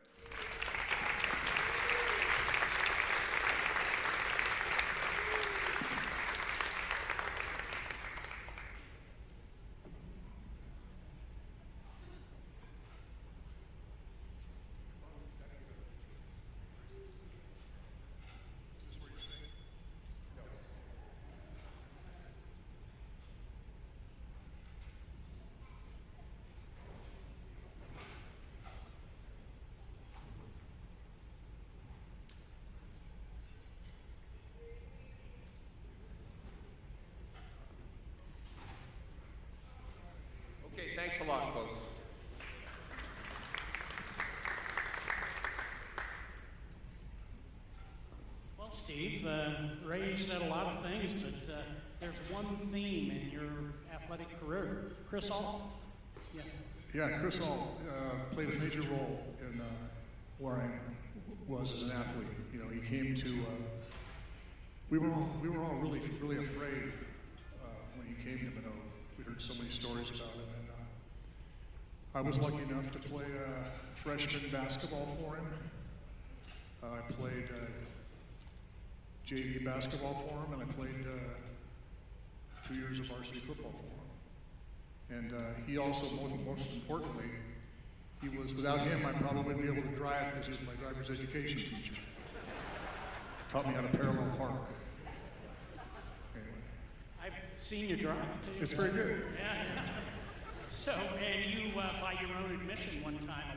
Speaker 6: Okay, thanks a lot, folks.
Speaker 7: Well, Steve, Ray said a lot of things, but there's one theme in your athletic career. Chris Alt.
Speaker 15: Yeah, Chris Alt played a major role in where I was as an athlete. You know, he came to. We were all really afraid when he came to Manogue. We heard so many stories about him, and I was lucky enough to play freshman basketball for him. I played JV basketball for him, and I played 2 years of varsity football for him. And he also, most importantly, without him, I probably wouldn't be able to drive because he was my driver's education teacher. Taught me how to parallel park. Anyway.
Speaker 7: I've seen you drive, too.
Speaker 15: It's very good.
Speaker 7: Yeah. So, and you, by your own admission one time, a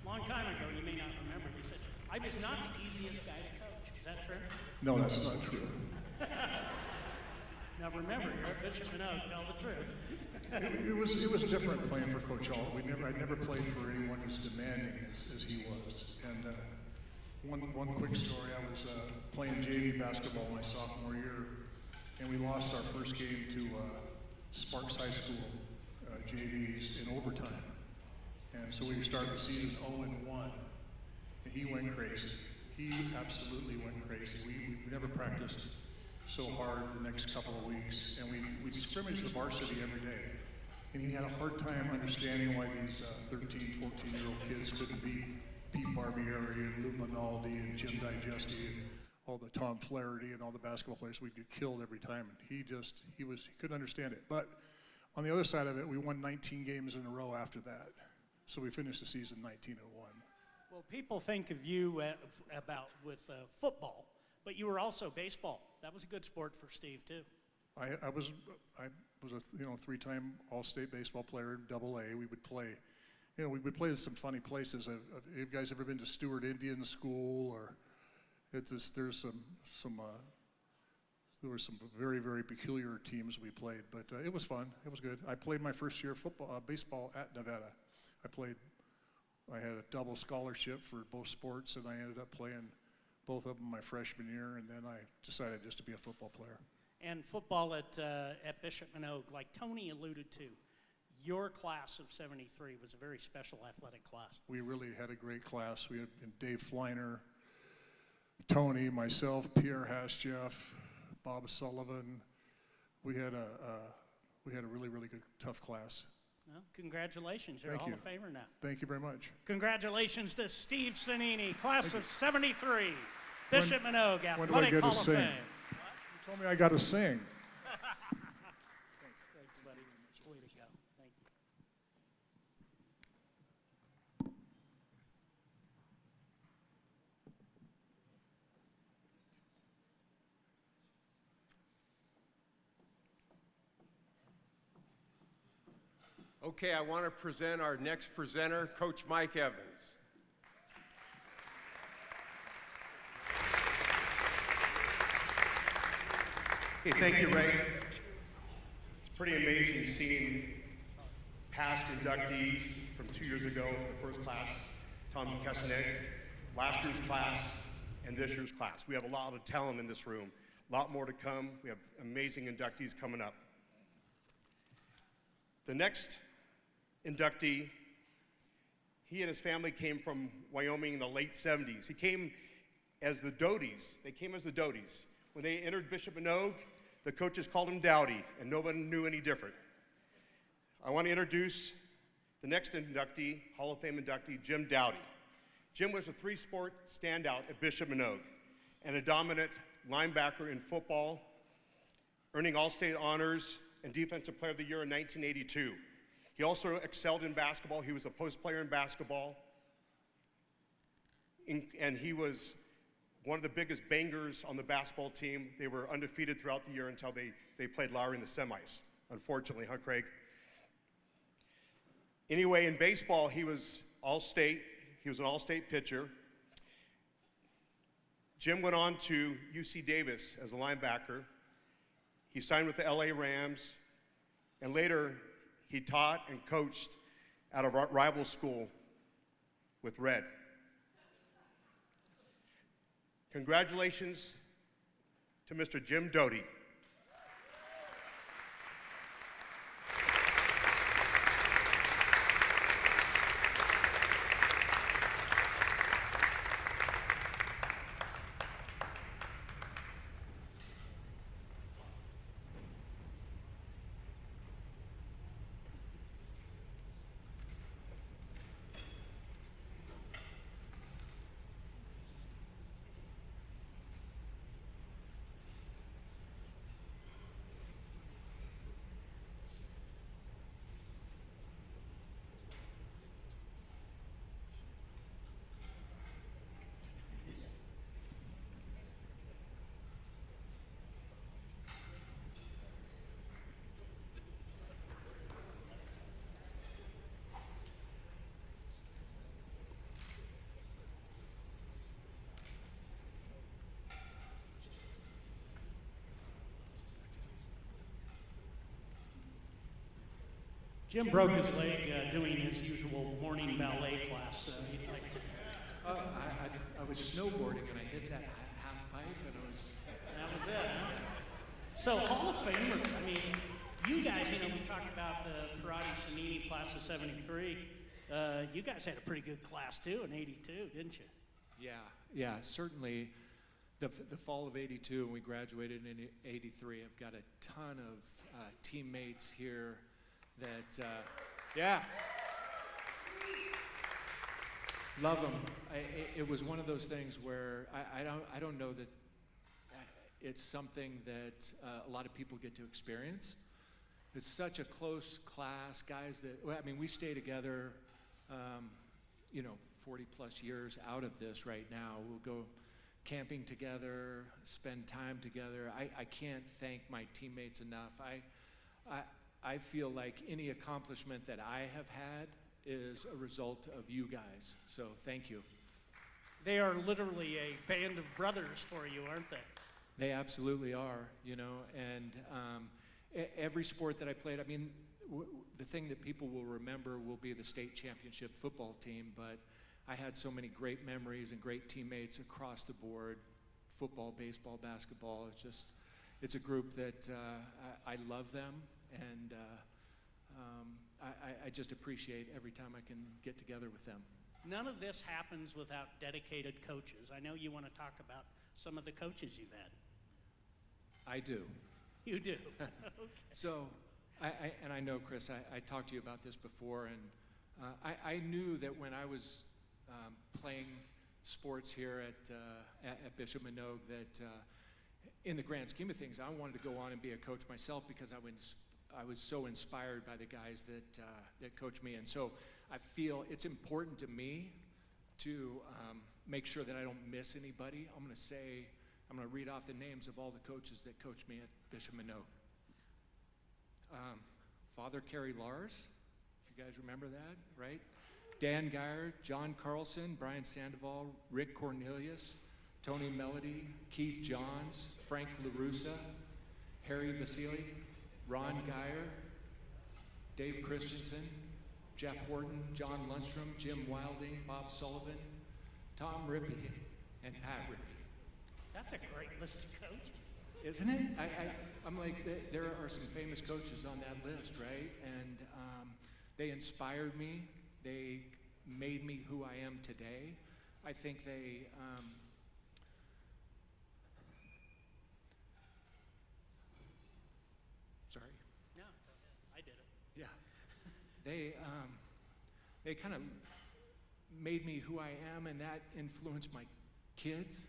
Speaker 7: long time ago, you may not remember, you said, I was not the easiest guy to coach. Is that true?
Speaker 15: No, that's not true.
Speaker 7: Now remember, you're at Bishop Manogue, tell the truth.
Speaker 15: It was different playing for Coach Alt. I never played for anyone as demanding as he was. And one quick story, I was playing JV basketball my sophomore year, and we lost our first game to Sparks High School JVs in overtime. And so we started the season 0-1, and he went crazy. He absolutely went crazy. We never practiced so hard the next couple of weeks, and we'd scrimmage the varsity every day. And he had a hard time understanding why these 13, 14-year-old kids couldn't beat Pete Barbieri and Lou Minaldi and Jim Digesti and all the Tom Flaherty and all the basketball players. We'd get killed every time, and he couldn't understand it. But on the other side of it, we won 19 games in a row after that. So we finished the season 19-1.
Speaker 7: Well, people think of you with football, but you were also baseball. That was a good sport for Steve too.
Speaker 15: I was a three-time All-State baseball player in AA. We would play, we would play at some funny places. Have you guys ever been to Stewart Indian School? Or there were some very, very peculiar teams we played, but it was fun. It was good. I played my first year baseball at Nevada. I had a double scholarship for both sports, and I ended up playing both of them my freshman year, and then I decided just to be a football player.
Speaker 7: And football at Bishop Manogue, like Tony alluded to, your class of '73 was a very special athletic class.
Speaker 15: We really had a great class. We had Dave Fleiner, Tony, myself, Pierre Hasjeff, Bob Sullivan. We had a really, really good, tough class.
Speaker 7: Well, congratulations. You're a Hall of Famer now.
Speaker 15: Thank you very much.
Speaker 7: Congratulations to Steve Sonini, class of '73, Bishop Manogue, Athletic Hall of Fame.
Speaker 15: You told me I got to sing.
Speaker 7: Thanks, buddy. Way to go. Thank you.
Speaker 6: Okay, I want to present our next presenter, Coach Mike Evans.
Speaker 4: Hey, thank you, Ray. It's pretty amazing seeing past inductees from 2 years ago, the first class, Tom Kesnick, last year's class, and this year's class. We have a lot of talent in this room, a lot more to come. We have amazing inductees coming up. The next inductee, he and his family came from Wyoming in the late 70s. He came as the Doties. They came as the Doties. When they entered Bishop Manogue, the coaches called him Dowdy, and nobody knew any different. I want to introduce the next inductee, Hall of Fame inductee, Jim Dowdy. Jim was a three-sport standout at Bishop Manogue and a dominant linebacker in football, earning All-State honors and Defensive Player of the Year in 1982. He also excelled in basketball. He was a post player in basketball, and he was one of the biggest bangers on the basketball team. They were undefeated throughout the year until they played Lowry in the semis, unfortunately, huh, Craig? Anyway, in baseball, he was All-State. He was an All-State pitcher. Jim went on to UC Davis as a linebacker. He signed with the LA Rams, and later he taught and coached at a rival school with Red. Congratulations to Mr. Jim Doty.
Speaker 7: Jim broke his leg doing his usual morning ballet class. He'd like to.
Speaker 16: I was snowboarding and I hit that half pipe and
Speaker 7: That was it, huh? So Hall of Famer, I mean, you guys, we talked about the Parati Sanini class of 73. You guys had a pretty good class too in 82, didn't you?
Speaker 16: Yeah, certainly the fall of 82 and we graduated in 83. I've got a ton of teammates here that, love them. It was one of those things where I don't know that it's something that a lot of people get to experience. It's such a close class, guys we stay together, 40 plus years out of this right now. We'll go camping together, spend time together. I can't thank my teammates enough. I feel like any accomplishment that I have had is a result of you guys, so thank you.
Speaker 7: They are literally a band of brothers for you, aren't they?
Speaker 16: They absolutely are, and every sport that I played, the thing that people will remember will be the state championship football team, but I had so many great memories and great teammates across the board, football, baseball, basketball. It's a group that I love them, and I just appreciate every time I can get together with them.
Speaker 7: None of this happens without dedicated coaches. I know you want to talk about some of the coaches you've had.
Speaker 16: I do.
Speaker 7: You do? Okay.
Speaker 16: So, I know, Chris, I talked to you about this before, and I knew that when I was playing sports here at Bishop Manogue that in the grand scheme of things, I wanted to go on and be a coach myself because I was so inspired by the guys that coached me. And so I feel it's important to me to make sure that I don't miss anybody. I'm going to read off the names of all the coaches that coached me at Bishop Manogue. Father Kerry Lars, if you guys remember that, right? Dan Geyer, John Carlson, Brian Sandoval, Rick Cornelius, Tony Melody, Keith Johns, Frank LaRussa, Harry Vasili, Ron Geyer, Dave Christensen, Jeff Horton, John Lundstrom, Jim Wilding, Bob Sullivan, Tom Rippey, and Pat Rippey.
Speaker 7: That's a great list of coaches.
Speaker 16: Isn't it? I'm like, there are some famous coaches on that list, right? And they inspired me. They made me who I am today. I think they, sorry.
Speaker 7: No, I did it.
Speaker 16: Yeah. They kind of made me who I am, and that influenced my kids,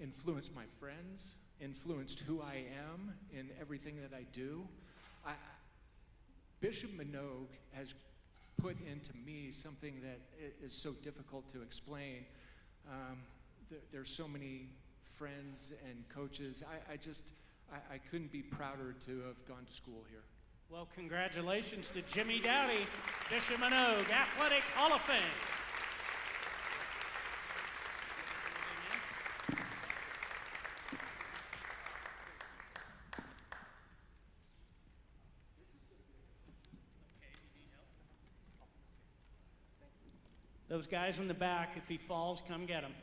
Speaker 16: influenced my friends, influenced who I am in everything that I do. Bishop Manogue has put into me something that is so difficult to explain. There's so many friends and coaches. I couldn't be prouder to have gone to school here.
Speaker 7: Well, congratulations to Jimmy Dowdy, Bishop Manogue Athletic Hall of Fame. Those guys in the back, if he falls, come get him.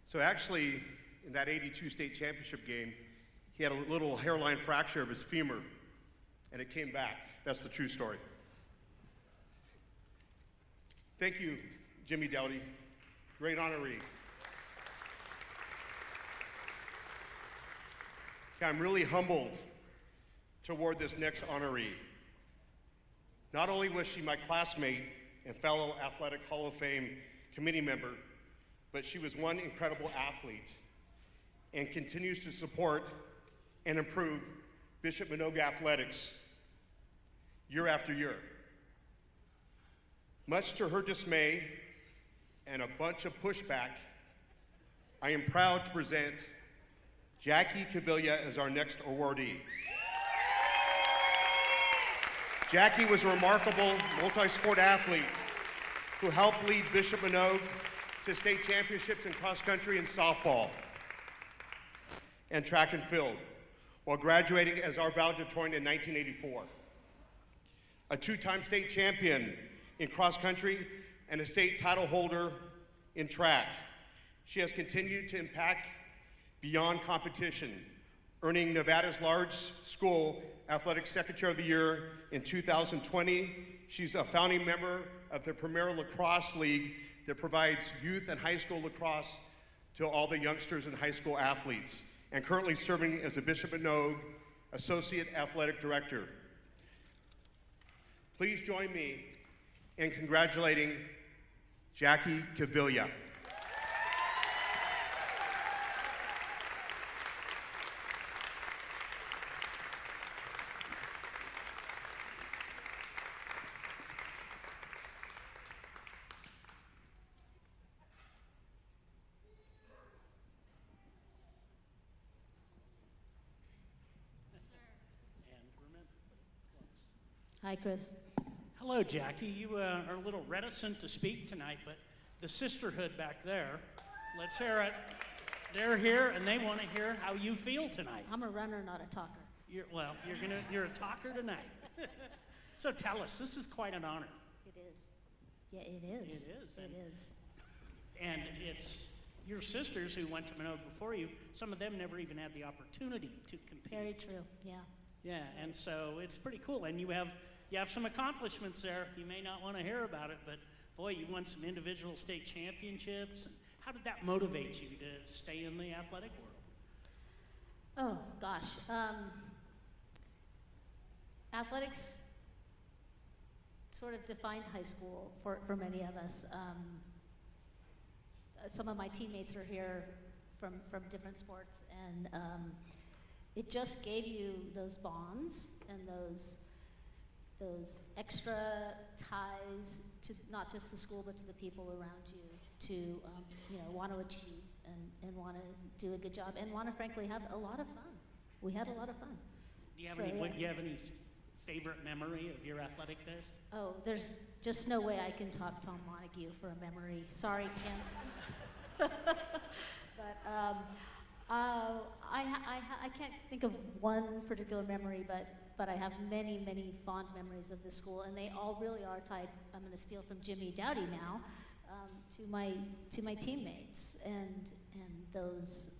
Speaker 6: So actually, in that 82 state championship game, he had a little hairline fracture of his femur, and it came back. That's the true story. Thank you, Jimmy Dowdy. Great honoree. Okay, I'm really humbled toward this next honoree. Not only was she my classmate and fellow Athletic Hall of Fame committee member, but she was one incredible athlete and continues to support and improve Bishop Manogue athletics year after year. Much to her dismay and a bunch of pushback, I am proud to present Jackie Cavilla as our next awardee. Jackie was a remarkable multi-sport athlete who helped lead Bishop Manogue to state championships in cross country and softball and track and field. while graduating as our valedictorian in 1984. A two-time state champion in cross country and a state title holder in track. She has continued to impact beyond competition, earning Nevada's large school athletic secretary of the year in 2020. She's a founding member of the Premier Lacrosse League that provides youth and high school lacrosse to all the youngsters and high school athletes, and currently serving as a Bishop Manogue Associate Athletic Director. Please join me in congratulating Jackie Cavilla.
Speaker 7: Hi, Chris. Hello, Jackie. You are a little reticent to speak tonight, but the sisterhood back there, let's hear it. They're here, and they want to hear how you feel tonight.
Speaker 17: I'm a runner, not a talker.
Speaker 7: You're a talker tonight. So tell us, this is quite an honor.
Speaker 17: It is. Yeah, it is.
Speaker 7: It is.
Speaker 17: It is.
Speaker 7: And it's your sisters who went to Manogue before you. Some of them never even had the opportunity to compete.
Speaker 17: Very true. Yeah.
Speaker 7: Yeah, and so it's pretty cool. And you have some accomplishments there. You may not want to hear about it, but boy, you won some individual state championships. How did that motivate you to stay in the athletic world?
Speaker 17: Oh, gosh. Athletics sort of defined high school for many of us. Some of my teammates are here from different sports, and it just gave you those bonds and those extra ties to not just the school but to the people around you to want to achieve and want to do a good job and want to frankly have a lot of fun. We had a lot of fun.
Speaker 7: Do you have any favorite memory of your athletic days?
Speaker 17: Oh, there's just no way I can top Tom Manogue for a memory. Sorry, Kim. But I can't think of one particular memory, but I have many, many fond memories of this school, and they all really are tied. I'm going to steal from Jimmy Dowdy now, to my teammates and those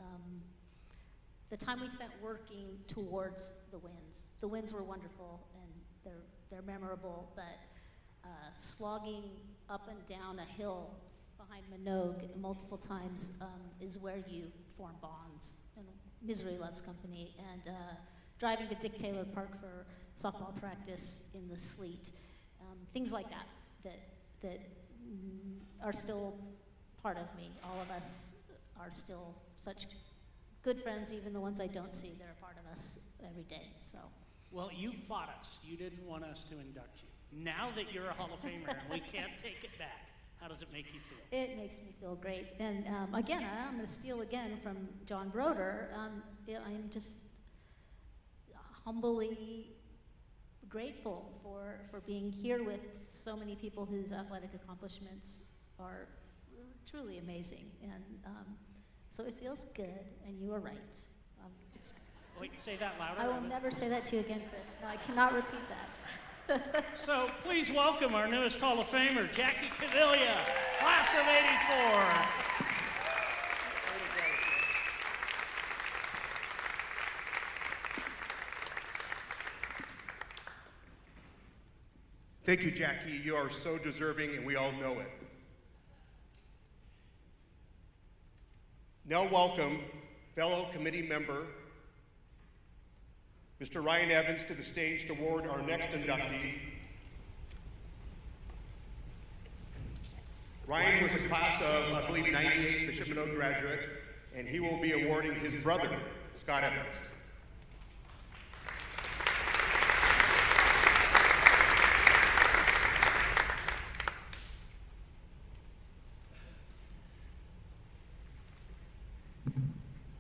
Speaker 17: the time we spent working towards the wins. The wins were wonderful and they're memorable, but slogging up and down a hill behind Manogue multiple times is where you form bonds. And misery loves company. And driving to Dick Taylor Park for softball practice in the sleet, things like that are still part of me. All of us are still such good friends, even the ones I don't see. They're a part of us every day. So.
Speaker 7: Well, you fought us. You didn't want us to induct you. Now that you're a Hall of Famer and we can't take it back, how does it make you feel?
Speaker 17: It makes me feel great. And again, I'm going to steal again from John Broder. I'm just humbly grateful for being here with so many people whose athletic accomplishments are truly amazing. And so it feels good, and you are right.
Speaker 7: Wait, say that louder.
Speaker 17: I will never say that to you again, Chris. No, I cannot repeat that.
Speaker 7: So please welcome our newest Hall of Famer, Jackie Cavilla, class of '84.
Speaker 6: Thank you, Jackie. You are so deserving, and we all know it. Now welcome fellow committee member, Mr. Ryan Evans, to the stage to award our next inductee. Ryan was a class of, I believe, 98 Bishop Manogue graduate, and he will be awarding his brother, Scott Evans.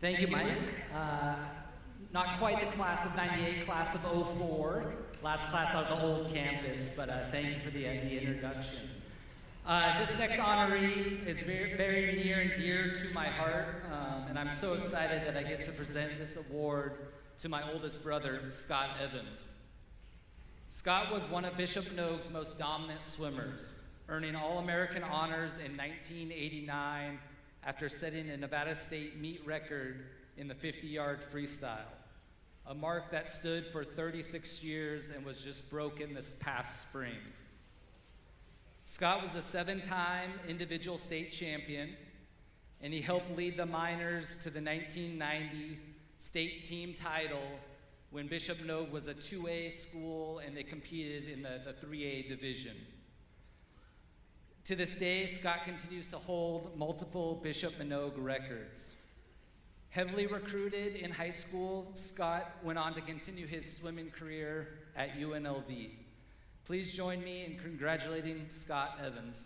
Speaker 18: Thank you, Mike. Not quite the class of '98, class of '04, last class out of the old campus, but thank you for the introduction. This next honoree is very, very near and dear to my heart, and I'm so excited that I get to present this award to my oldest brother, Scott Evans. Scott was one of Bishop Manogue's most dominant swimmers, earning All-American honors in 1989 after setting a Nevada State meet record in the 50-yard freestyle, a mark that stood for 36 years and was just broken this past spring. Scott was a 7-time individual state champion, and he helped lead the Miners to the 1990 state team title when Bishop Manogue was a 2A school and they competed in the 3A division. To this day, Scott continues to hold multiple Bishop Manogue records. Heavily recruited in high school, Scott went on to continue his swimming career at UNLV. Please join me in congratulating Scott Evans.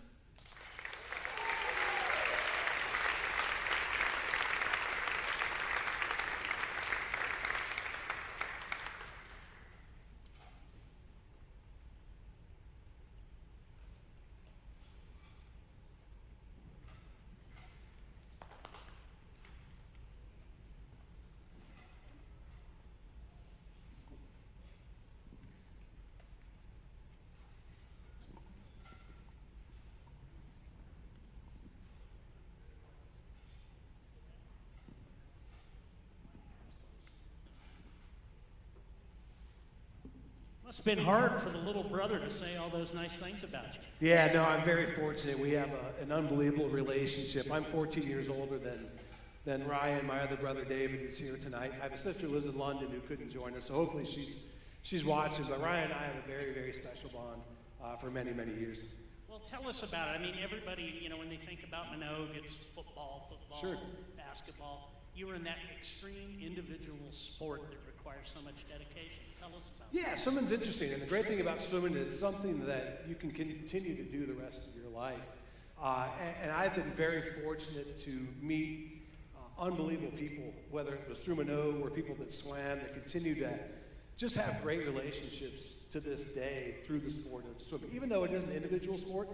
Speaker 7: Must have been hard for the little brother to say all those nice things about you.
Speaker 19: Yeah, no, I'm very fortunate. We have an unbelievable relationship. I'm 14 years older than Ryan. My other brother David is here tonight. I have a sister who lives in London who couldn't join us, so hopefully she's watching. But Ryan and I have a very, very special bond for many, many years.
Speaker 7: Well, tell us about it. I mean, everybody, you know, when they think about Manogue, it's football,
Speaker 19: Sure.
Speaker 7: basketball. You were in that extreme individual sport that requires so much dedication. Tell us about it.
Speaker 19: Yeah, swimming's interesting, and the great thing about swimming is it's something that you can continue to do the rest of your life. And I've been very fortunate to meet unbelievable people, whether it was through Manogue or people that swam, that continue to just have great relationships to this day through the sport of swimming. Even though it is an individual sport,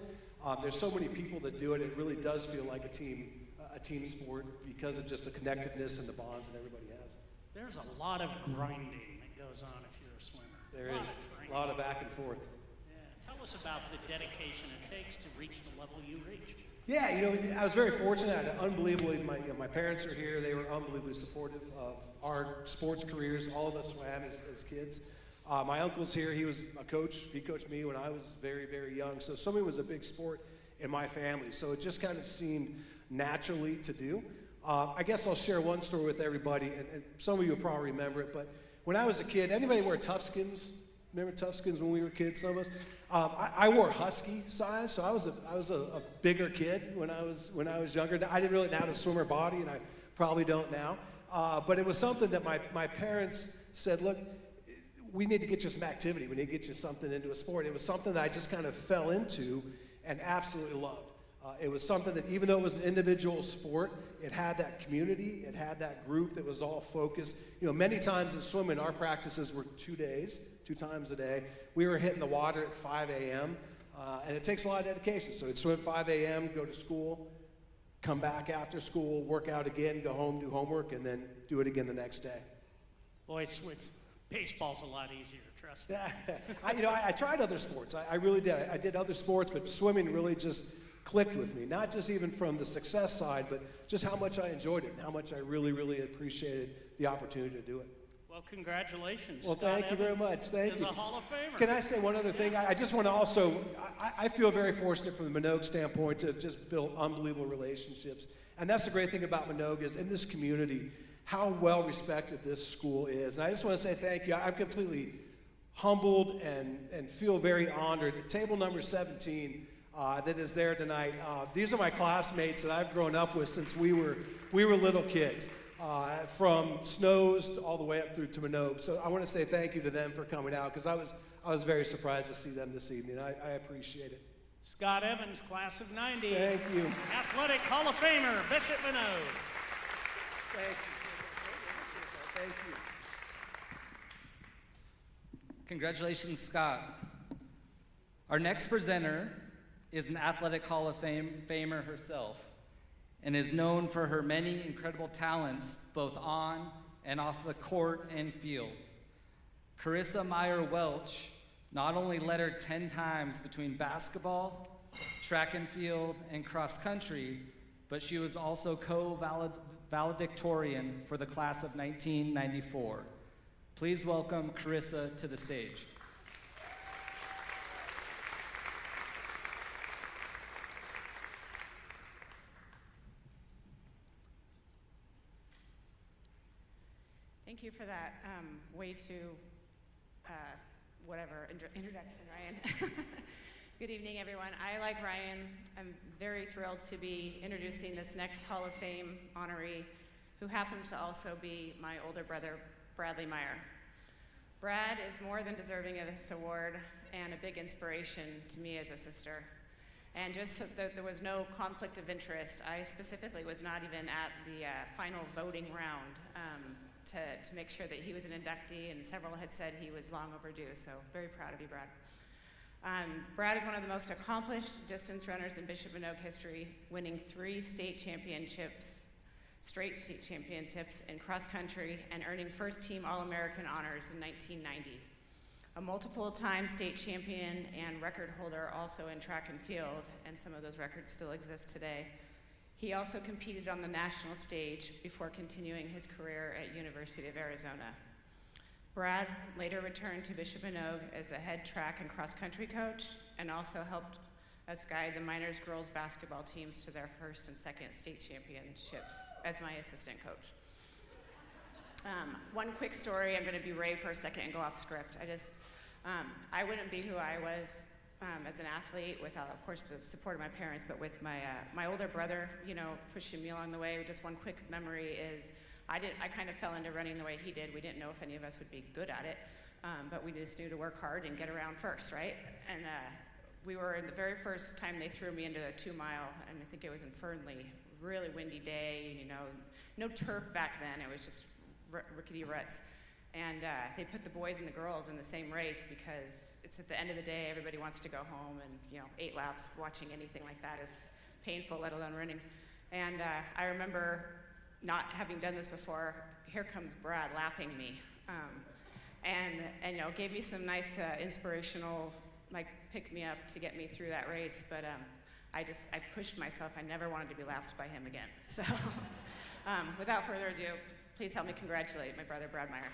Speaker 19: there's so many people that do it. It really does feel like a team sport because of just the connectedness and the bonds that everybody has.
Speaker 7: There's a lot of grinding that goes on if you're a swimmer.
Speaker 19: There is a lot of back and forth.
Speaker 7: Yeah. Tell us about the dedication it takes to reach the level you reached.
Speaker 19: Yeah, you know, I was very fortunate. I had unbelievably, my parents are here. They were unbelievably supportive of our sports careers. All of us swam as kids. My uncle's here. He was a coach. He coached me when I was very, very young. So swimming was a big sport in my family. So it just kind of seemed naturally to do. I guess I'll share one story with everybody, and some of you will probably remember it, but when I was a kid, anybody wear Toughskins? Remember Toughskins when we were kids, some of us? I wore husky size, so I was a bigger kid when I was younger. I didn't really have a swimmer body, and I probably don't now. But it was something that my parents said, look, we need to get you some activity. We need to get you something into a sport. It was something that I just kind of fell into and absolutely loved. It was something that even though it was an individual sport, it had that community, it had that group that was all focused. You know, many times in swimming, our practices were 2 times a day. We were hitting the water at 5 a.m., and it takes a lot of dedication. So we'd swim at 5 a.m., go to school, come back after school, work out again, go home, do homework, and then do it again the next day.
Speaker 7: Boy, baseball's a lot easier, trust me.
Speaker 19: I tried other sports. I really did. I did other sports, but swimming really just clicked with me, not just even from the success side, but just how much I enjoyed it and how much I really, really appreciated the opportunity to do it.
Speaker 7: Well, congratulations.
Speaker 19: Well, thank you very much. Thank you.
Speaker 7: Is a Hall of Famer.
Speaker 19: Can I say one other thing? I just want to also, I feel very fortunate from the Manogue standpoint to have just built unbelievable relationships. And that's the great thing about Manogue is in this community, how well respected this school is. And I just want to say thank you. I'm completely humbled and feel very honored. At table number 17, that is there tonight. These are my classmates that I've grown up with since we were little kids, from Snows all the way up through to Manogue. So I want to say thank you to them for coming out because I was very surprised to see them this evening. I appreciate it.
Speaker 7: Scott Evans, class of '90.
Speaker 19: Thank you.
Speaker 7: Athletic Hall of Famer, Bishop Manogue.
Speaker 19: Thank you. Thank you.
Speaker 18: Congratulations, Scott. Our next presenter is an Athletic Hall of Famer herself and is known for her many incredible talents both on and off the court and field. Carissa Meyer Welch not only led her 10 times between basketball, track and field, and cross country, but she was also co-valedictorian for the class of 1994. Please welcome Carissa to the stage.
Speaker 8: Thank you for that way too, introduction, Ryan. Good evening, everyone. I, like Ryan, am very thrilled to be introducing this next Hall of Fame honoree, who happens to also be my older brother, Bradley Meyer. Brad is more than deserving of this award and a big inspiration to me as a sister. And just so that there was no conflict of interest, I specifically was not even at the final voting round to make sure that he was an inductee, and several had said he was long overdue, so very proud of you, Brad. Brad is one of the most accomplished distance runners in Bishop Manogue history, winning 3 straight state championships in cross country and earning first team All-American honors in 1990. A multiple-time state champion and record holder also in track and field, and some of those records still exist today. He also competed on the national stage before continuing his career at University of Arizona. Brad later returned to Bishop Manogue as the head track and cross-country coach, and also helped us guide the Miners girls basketball teams to their first and second state championships as my assistant coach. One quick story, I'm gonna be Ray for a second and go off script. I wouldn't be who I was as an athlete without, of course, the support of my parents, but with my older brother, pushing me along the way. Just one quick memory is, I kind of fell into running the way he did. We didn't know if any of us would be good at it, but we just knew to work hard and get around first, right? And we were in the very first time they threw me into a 2-mile, and I think it was in Fernley, really windy day, no turf back then, it was just rickety ruts. And they put the boys and the girls in the same race because it's at the end of the day, everybody wants to go home, and 8 laps watching anything like that is painful, let alone running. And I remember not having done this before. Here comes Brad lapping me, and gave me some nice inspirational, pick me up to get me through that race. But I pushed myself. I never wanted to be lapped by him again. So without further ado, please help me congratulate my brother, Brad Meyer.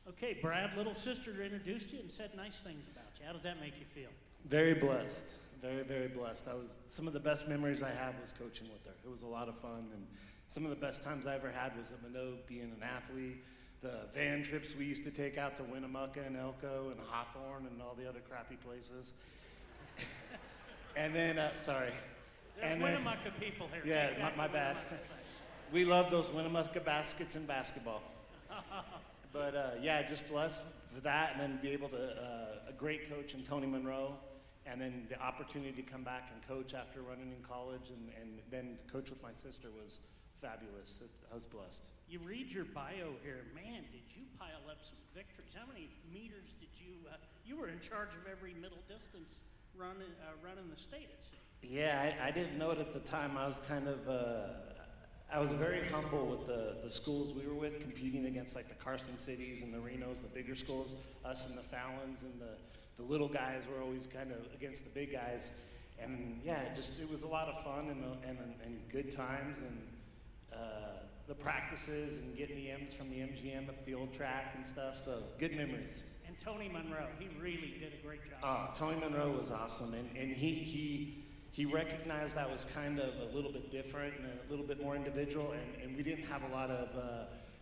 Speaker 7: Okay, Brad, little sister introduced you and said nice things about you. How does that make you feel?
Speaker 20: Very blessed, very, very blessed. Some of the best memories I have was coaching with her. It was a lot of fun, and some of the best times I ever had was at Manogue, being an athlete. The van trips we used to take out to Winnemucca and Elko and Hawthorne and all the other crappy places. And then, sorry.
Speaker 7: There's Winnemucca people here.
Speaker 20: Yeah, my bad. We love those Winnemucca baskets and basketball. But yeah, just blessed for that, and then be able to, a great coach in Tony Monroe, and then the opportunity to come back and coach after running in college, and then coach with my sister was fabulous. I was blessed.
Speaker 7: You read your bio here, man, did you pile up some victories? How many meters did you were in charge of every middle distance run in the state, it seems.
Speaker 20: Yeah, I didn't know it at the time. I was kind of, I was very humble with the schools we were with, competing against like the Carson Cities and the Renos, the bigger schools. Us and the Fallons and the little guys were always kind of against the big guys. And yeah, it was a lot of fun and good times, and the practices and getting the M's from the MGM up the old track and stuff. So good memories.
Speaker 7: And Tony Monroe, he really did a great job.
Speaker 20: Oh, Tony Monroe was awesome, and he recognized I was kind of a little bit different and a little bit more individual, and we didn't have a lot of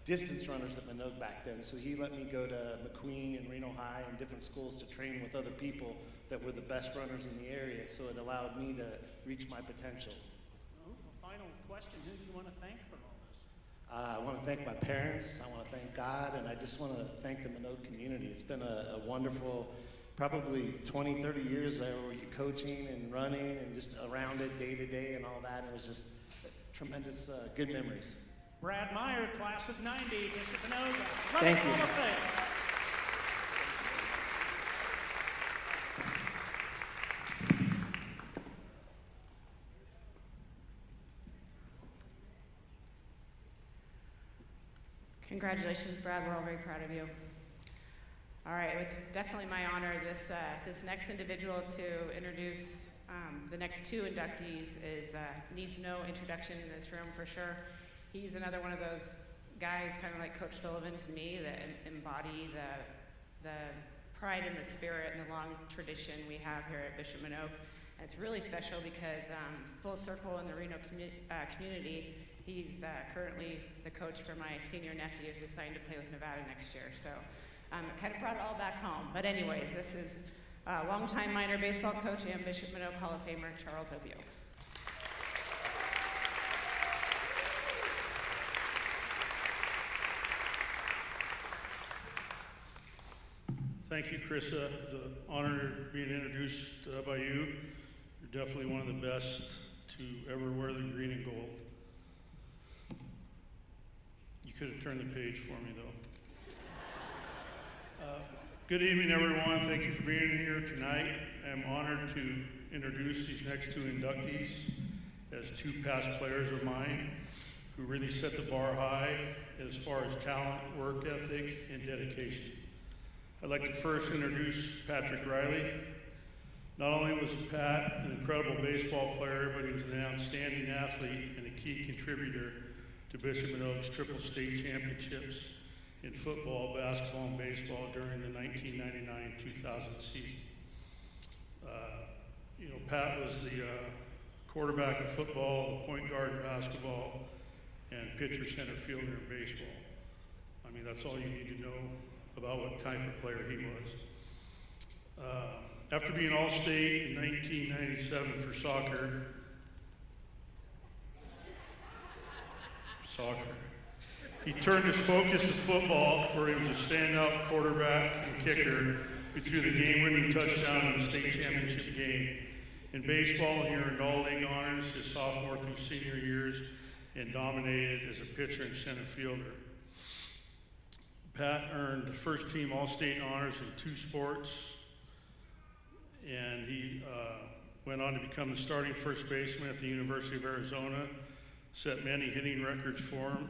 Speaker 20: distance runners at Manogue back then. So he let me go to McQueen and Reno High and different schools to train with other people that were the best runners in the area. So it allowed me to reach my potential.
Speaker 7: Oh, a final question. Who do you want to thank for all this?
Speaker 20: I want to thank my parents. I want to thank God. And I just want to thank the Manogue community. It's been a wonderful, probably 20, 30 years there where you're coaching and running and just around it day to day and all that. It was just tremendous good memories.
Speaker 7: Brad Meyer, class of 90, Bishop Manogue.
Speaker 20: Thank you.
Speaker 7: Hall of Fame.
Speaker 8: Congratulations, Brad. We're all very proud of you. All right, it's definitely my honor this next individual to introduce the next two inductees needs no introduction in this room for sure. He's another one of those guys, kind of like Coach Sullivan to me, that embody the pride and the spirit and the long tradition we have here at Bishop Manogue. And it's really special because full circle in the Reno community, he's currently the coach for my senior nephew who signed to play with Nevada next year. So it kind of brought it all back home. But anyways, this is longtime minor baseball coach and Bishop Manogue Hall of Famer, Charles Obio.
Speaker 2: Thank you, Krista. It's an honor being introduced by you. You're definitely one of the best to ever wear the green and gold. You could have turned the page for me, though. Good evening, everyone. Thank you for being here tonight. I'm honored to introduce these next two inductees as two past players of mine who really set the bar high as far as talent, work ethic, and dedication. I'd like to first introduce Patrick Riley. Not only was Pat an incredible baseball player, but he was an outstanding athlete and a key contributor to Bishop Manogue's triple state championships in football, basketball, and baseball during the 1999-2000 season. Pat was the quarterback in football, the point guard in basketball, and pitcher center fielder in baseball. I mean, that's all you need to know about what type of player he was. After being All-State in 1997 for soccer, he turned his focus to football, where he was a standout quarterback and kicker who threw the game-winning touchdown in the state championship game. In baseball, he earned all-league honors his sophomore through senior years and dominated as a pitcher and center fielder. Pat earned first-team All-State honors in 2 sports, and he went on to become the starting first baseman at the University of Arizona, set many hitting records for him,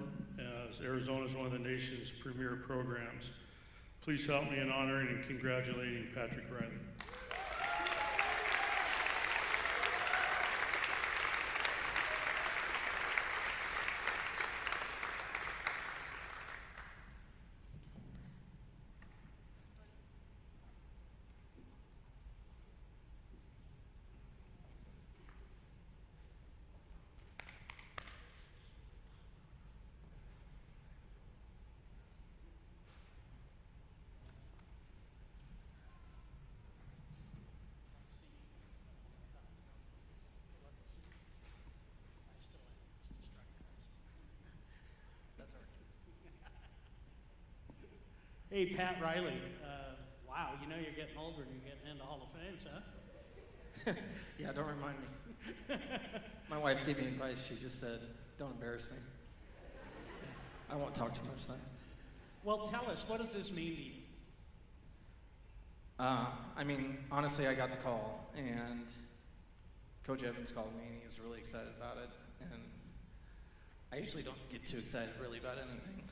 Speaker 2: as Arizona is one of the nation's premier programs. Please help me in honoring and congratulating Patrick Riley.
Speaker 7: Hey, Pat Riley. Wow, you know you're getting older and you're getting into Hall of Fames, huh?
Speaker 21: Yeah, don't remind me. My wife gave me advice. She just said, don't embarrass me. I won't talk too much then.
Speaker 7: Well, tell us, what does this mean to you?
Speaker 21: I mean, honestly, I got the call, and Coach Evans called me, and he was really excited about it. And I usually don't get too excited really about anything.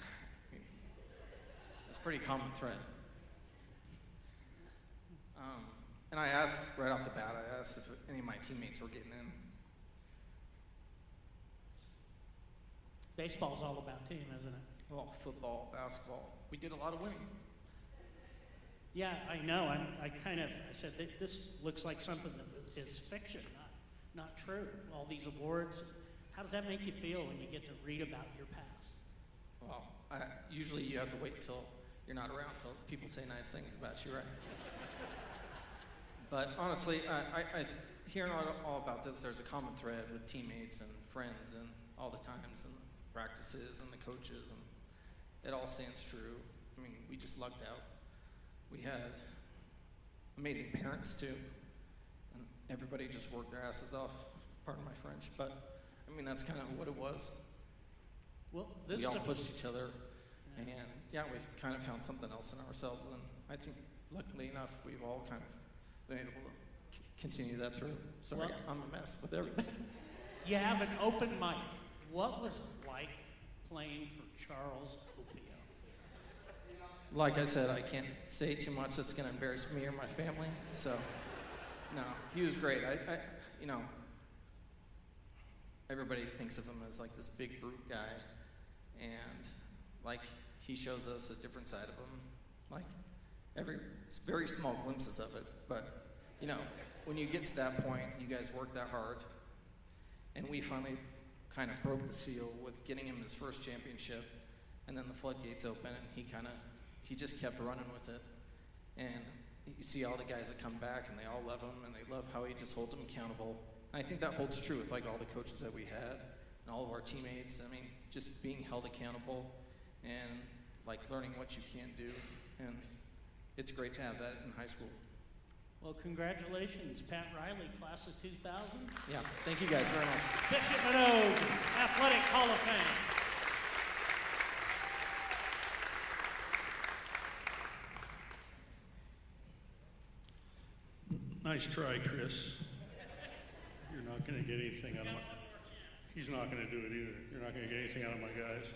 Speaker 21: It's a pretty common thread. And I asked right off the bat, I asked if any of my teammates were getting in.
Speaker 7: Baseball's all about team, isn't it?
Speaker 21: Well, football, basketball, we did a lot of winning.
Speaker 7: Yeah, I know. I said that this looks like something that is fiction, not true. All these awards. How does that make you feel when you get to read about your past?
Speaker 21: Well, usually you have to wait till you're not around till people say nice things about you, right? But honestly, I hearing all about this, there's a common thread with teammates and friends and all the times and practices and the coaches, and it all stands true. I mean, we just lucked out. We had amazing parents too, and everybody just worked their asses off, pardon my French, but I mean, that's kind of what it was.
Speaker 7: Well,
Speaker 21: We all pushed each other, and yeah, we kind of found something else in ourselves, and I think, luckily enough, we've all kind of been able to continue that through. Sorry,
Speaker 7: Well-
Speaker 21: I'm a mess with everything.
Speaker 7: You have an open mic. What was it like playing for Charles Opio?
Speaker 21: Like I said, I can't say too much that's going to embarrass me or my family. So, no, he was great. I you know, everybody thinks of him as like this big brute guy, and like he shows us a different side of him, like very small glimpses of it. But you know, when you get to that point, you guys work that hard, and we finally kind of broke the seal with getting him his first championship, and then the floodgates open, and he just kept running with it. And you see all the guys that come back, and they all love him, and they love how he just holds them accountable. And I think that holds true with like all the coaches that we had and all of our teammates. I mean, just being held accountable and like learning what you can do. And it's great to have that in high school.
Speaker 7: Well, congratulations, Pat Riley, class of 2000.
Speaker 21: Yeah, thank you guys very much.
Speaker 7: Bishop Manogue, Athletic Hall of Fame.
Speaker 2: Nice try, Chris. You're not going to get anything out of my... He's not going to do it either. You're not going to get anything out of my guys.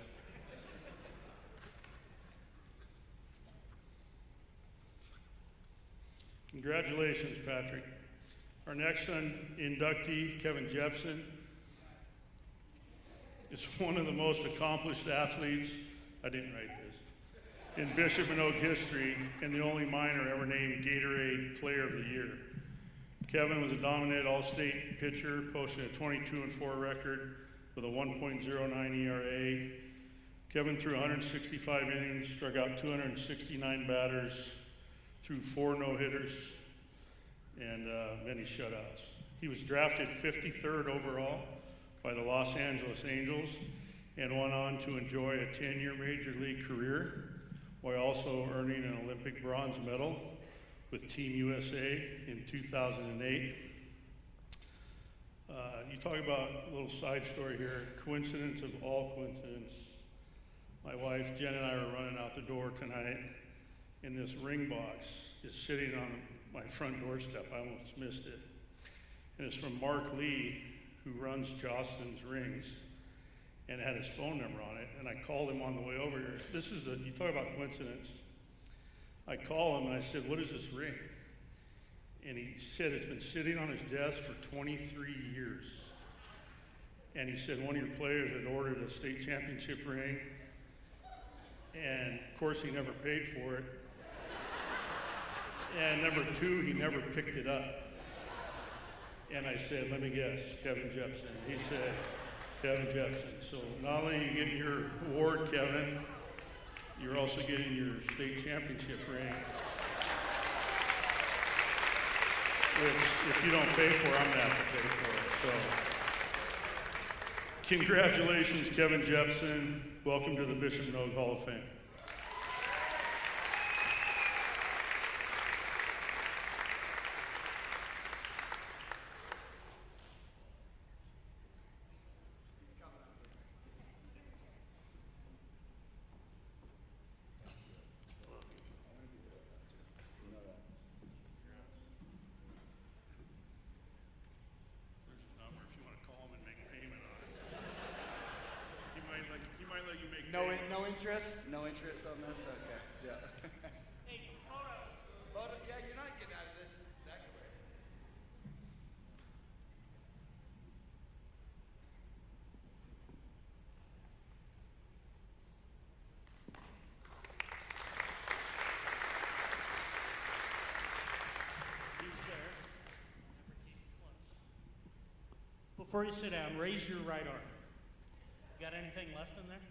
Speaker 2: Congratulations, Patrick. Our next inductee, Kevin Jepson, is one of the most accomplished athletes, I didn't write this, in Bishop Manogue history, and the only minor ever named Gatorade Player of the Year. Kevin was a dominant all-state pitcher, posting a 22-4 record with a 1.09 ERA. Kevin threw 165 innings, struck out 269 batters, threw 4 no-hitters, and many shutouts. He was drafted 53rd overall by the Los Angeles Angels and went on to enjoy a 10-year major league career while also earning an Olympic bronze medal with Team USA in 2008. You talk about a little side story here, coincidence of all coincidence. My wife, Jen, and I were running out the door tonight, and this ring box is sitting on my front doorstep. I almost missed it. And it's from Mark Lee, who runs Jostens Rings, and had his phone number on it. And I called him on the way over here. You talk about coincidence. I call him and I said, "What is this ring?" And he said it's been sitting on his desk for 23 years. And he said one of your players had ordered a state championship ring, and of course he never paid for it. And number 2, he never picked it up. And I said, "Let me guess, Kevin Jepson." He said, "Kevin Jepson." So not only are you getting your award, Kevin, you're also getting your state championship ring, which if you don't pay for, I'm gonna have to pay for it. So congratulations, Kevin Jepson. Welcome to the Bishop Manogue Hall of Fame.
Speaker 4: No interest on this? Okay, yeah.
Speaker 7: Hey, photo.
Speaker 4: Photo? Yeah, you're not getting out of this that quick.
Speaker 7: He's there. Before you sit down, raise your right arm. Got anything left in there?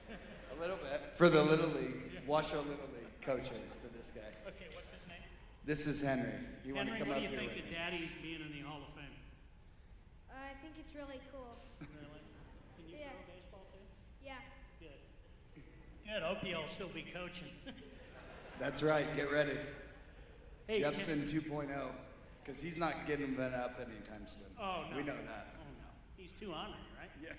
Speaker 3: A little bit. For the Little League, Washoe Little League coaching for this guy.
Speaker 7: Okay, what's his name?
Speaker 3: This is Henry. You want to
Speaker 7: Henry,
Speaker 3: come
Speaker 7: what
Speaker 3: up
Speaker 7: do you
Speaker 3: here
Speaker 7: think
Speaker 3: with
Speaker 7: of
Speaker 3: me?
Speaker 7: Daddy's being in the Hall of Fame?
Speaker 22: I think it's really cool.
Speaker 7: Really? Can you
Speaker 22: Yeah.
Speaker 7: throw baseball too?
Speaker 22: Yeah.
Speaker 7: Good. Good. Opie will still be coaching.
Speaker 3: That's right. Get ready.
Speaker 7: Hey,
Speaker 3: Jepson 2.0, because he's not getting been up anytime soon.
Speaker 7: Oh, no.
Speaker 3: We know that.
Speaker 7: Oh, no. He's too honorary, right?
Speaker 3: Yeah,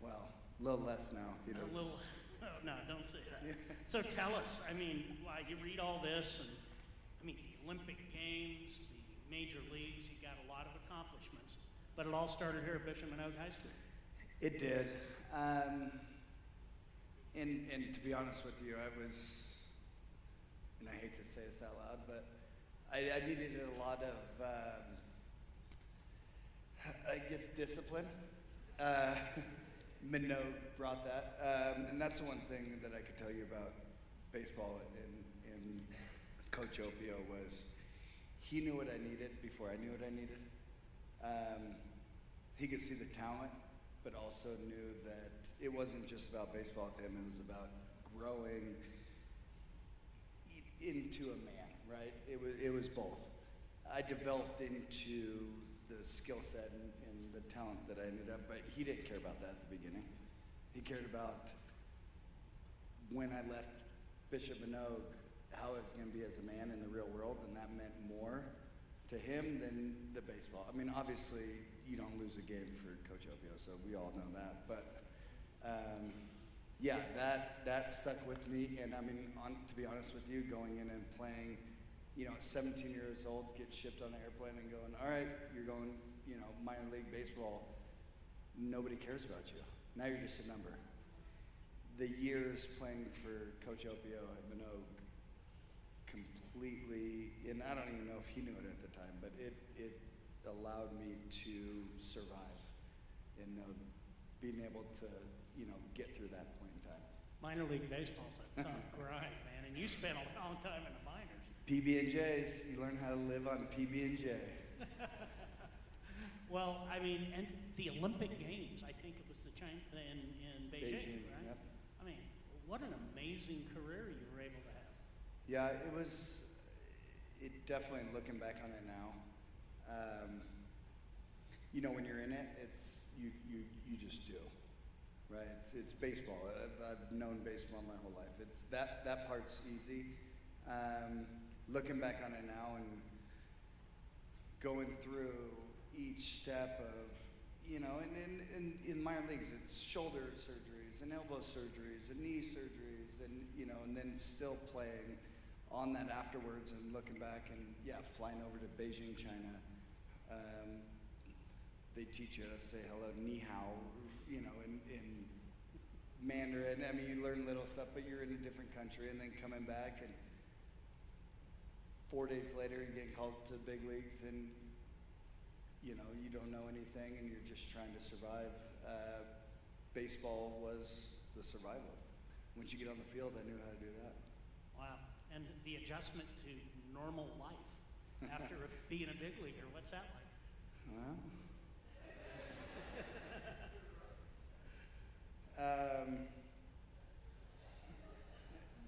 Speaker 3: well, a little less now. You know.
Speaker 7: A little. Oh, no, don't say that. So tell us, I mean, you read all this, and I mean, the Olympic Games, the major leagues, you got a lot of accomplishments. But it all started here at Bishop Manogue High School.
Speaker 3: It did. And to be honest with you, I was, and I hate to say this out loud, but I needed a lot of, I guess, discipline. Manogue brought that. And that's the one thing that I could tell you about baseball and Coach Opio was he knew what I needed before I knew what I needed. He could see the talent, but also knew that it wasn't just about baseball with him, it was about growing into a man, right? It was both. I developed into the skill set and the talent that I ended up, but he didn't care about that at the beginning. He cared about when I left Bishop Manogue, how I was going to be as a man in the real world, and that meant more to him than the baseball. I mean, obviously, you don't lose a game for Coach Opio, so we all know that. But yeah, that stuck with me. And I mean, to be honest with you, going in and playing, you know, at 17 years old, get shipped on an airplane and going, all right, you're going, you know, minor league baseball. Nobody cares about you. Now you're just a number. The years playing for Coach Opio at Manogue completely, and I don't even know if he knew it at the time, but it allowed me to survive and know being able to, you know, get through that point in time.
Speaker 7: Minor league baseball's a tough grind, man, and you spent a long time in the minors.
Speaker 3: PB&Js, you learn how to live on PB&J.
Speaker 7: Well, I mean, and the Olympic Games, I think it was the China in Beijing, right?
Speaker 3: Yep.
Speaker 7: I mean, what an amazing career you were able to have.
Speaker 3: Yeah, it definitely, looking back on it now, you know, when you're in it, it's, you just do, right? It's baseball. I've known baseball my whole life. It's that part's easy. Looking back on it now and going through each step of, you know, and in minor leagues, it's shoulder surgeries and elbow surgeries and knee surgeries and, you know, and then still playing on that afterwards and looking back and, yeah, flying over to Beijing, China. They teach you how to say hello, ni hao, you know, in Mandarin. I mean, you learn little stuff, but you're in a different country, and then coming back, and 4 days later, you're getting called to the big leagues, and, you know, you don't know anything, and you're just trying to survive. Baseball was the survival. Once you get on the field, I knew how to do that.
Speaker 7: Wow. And the adjustment to normal life after being a big leaguer, what's that like?
Speaker 3: Well,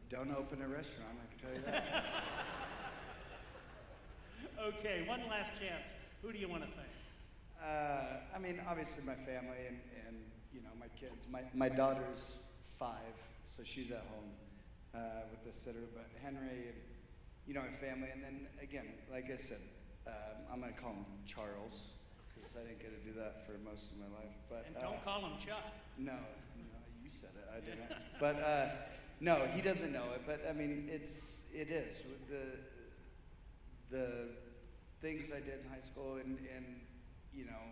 Speaker 3: don't open a restaurant, I can tell you that.
Speaker 7: Okay, one last chance. Who do you want to thank?
Speaker 3: I mean, obviously my family and you know, my kids. My daughter's 5, so she's at home with the sitter, but Henry and, you know, my family. And then again, like I said, I'm gonna call him Charles, because I didn't get to do that for most of my life. But
Speaker 7: And don't call him Chuck.
Speaker 3: No, you said it, I didn't. But no, he doesn't know it. But I mean, it is the things I did in high school, and you know,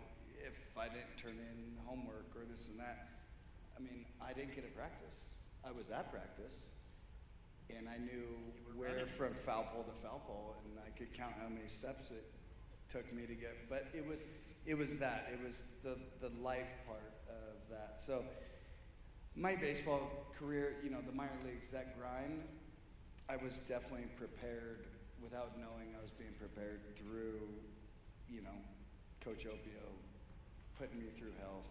Speaker 3: if I didn't turn in homework or this and that, I mean, I didn't get to practice. I was at practice, and I knew where from foul pole to foul pole, and I could count how many steps it took me to get. But it was that. It was the life part of that. So my baseball career, you know, the minor leagues, that grind, I was definitely prepared without knowing I was being prepared through, you know, Coach Opio putting me through hell.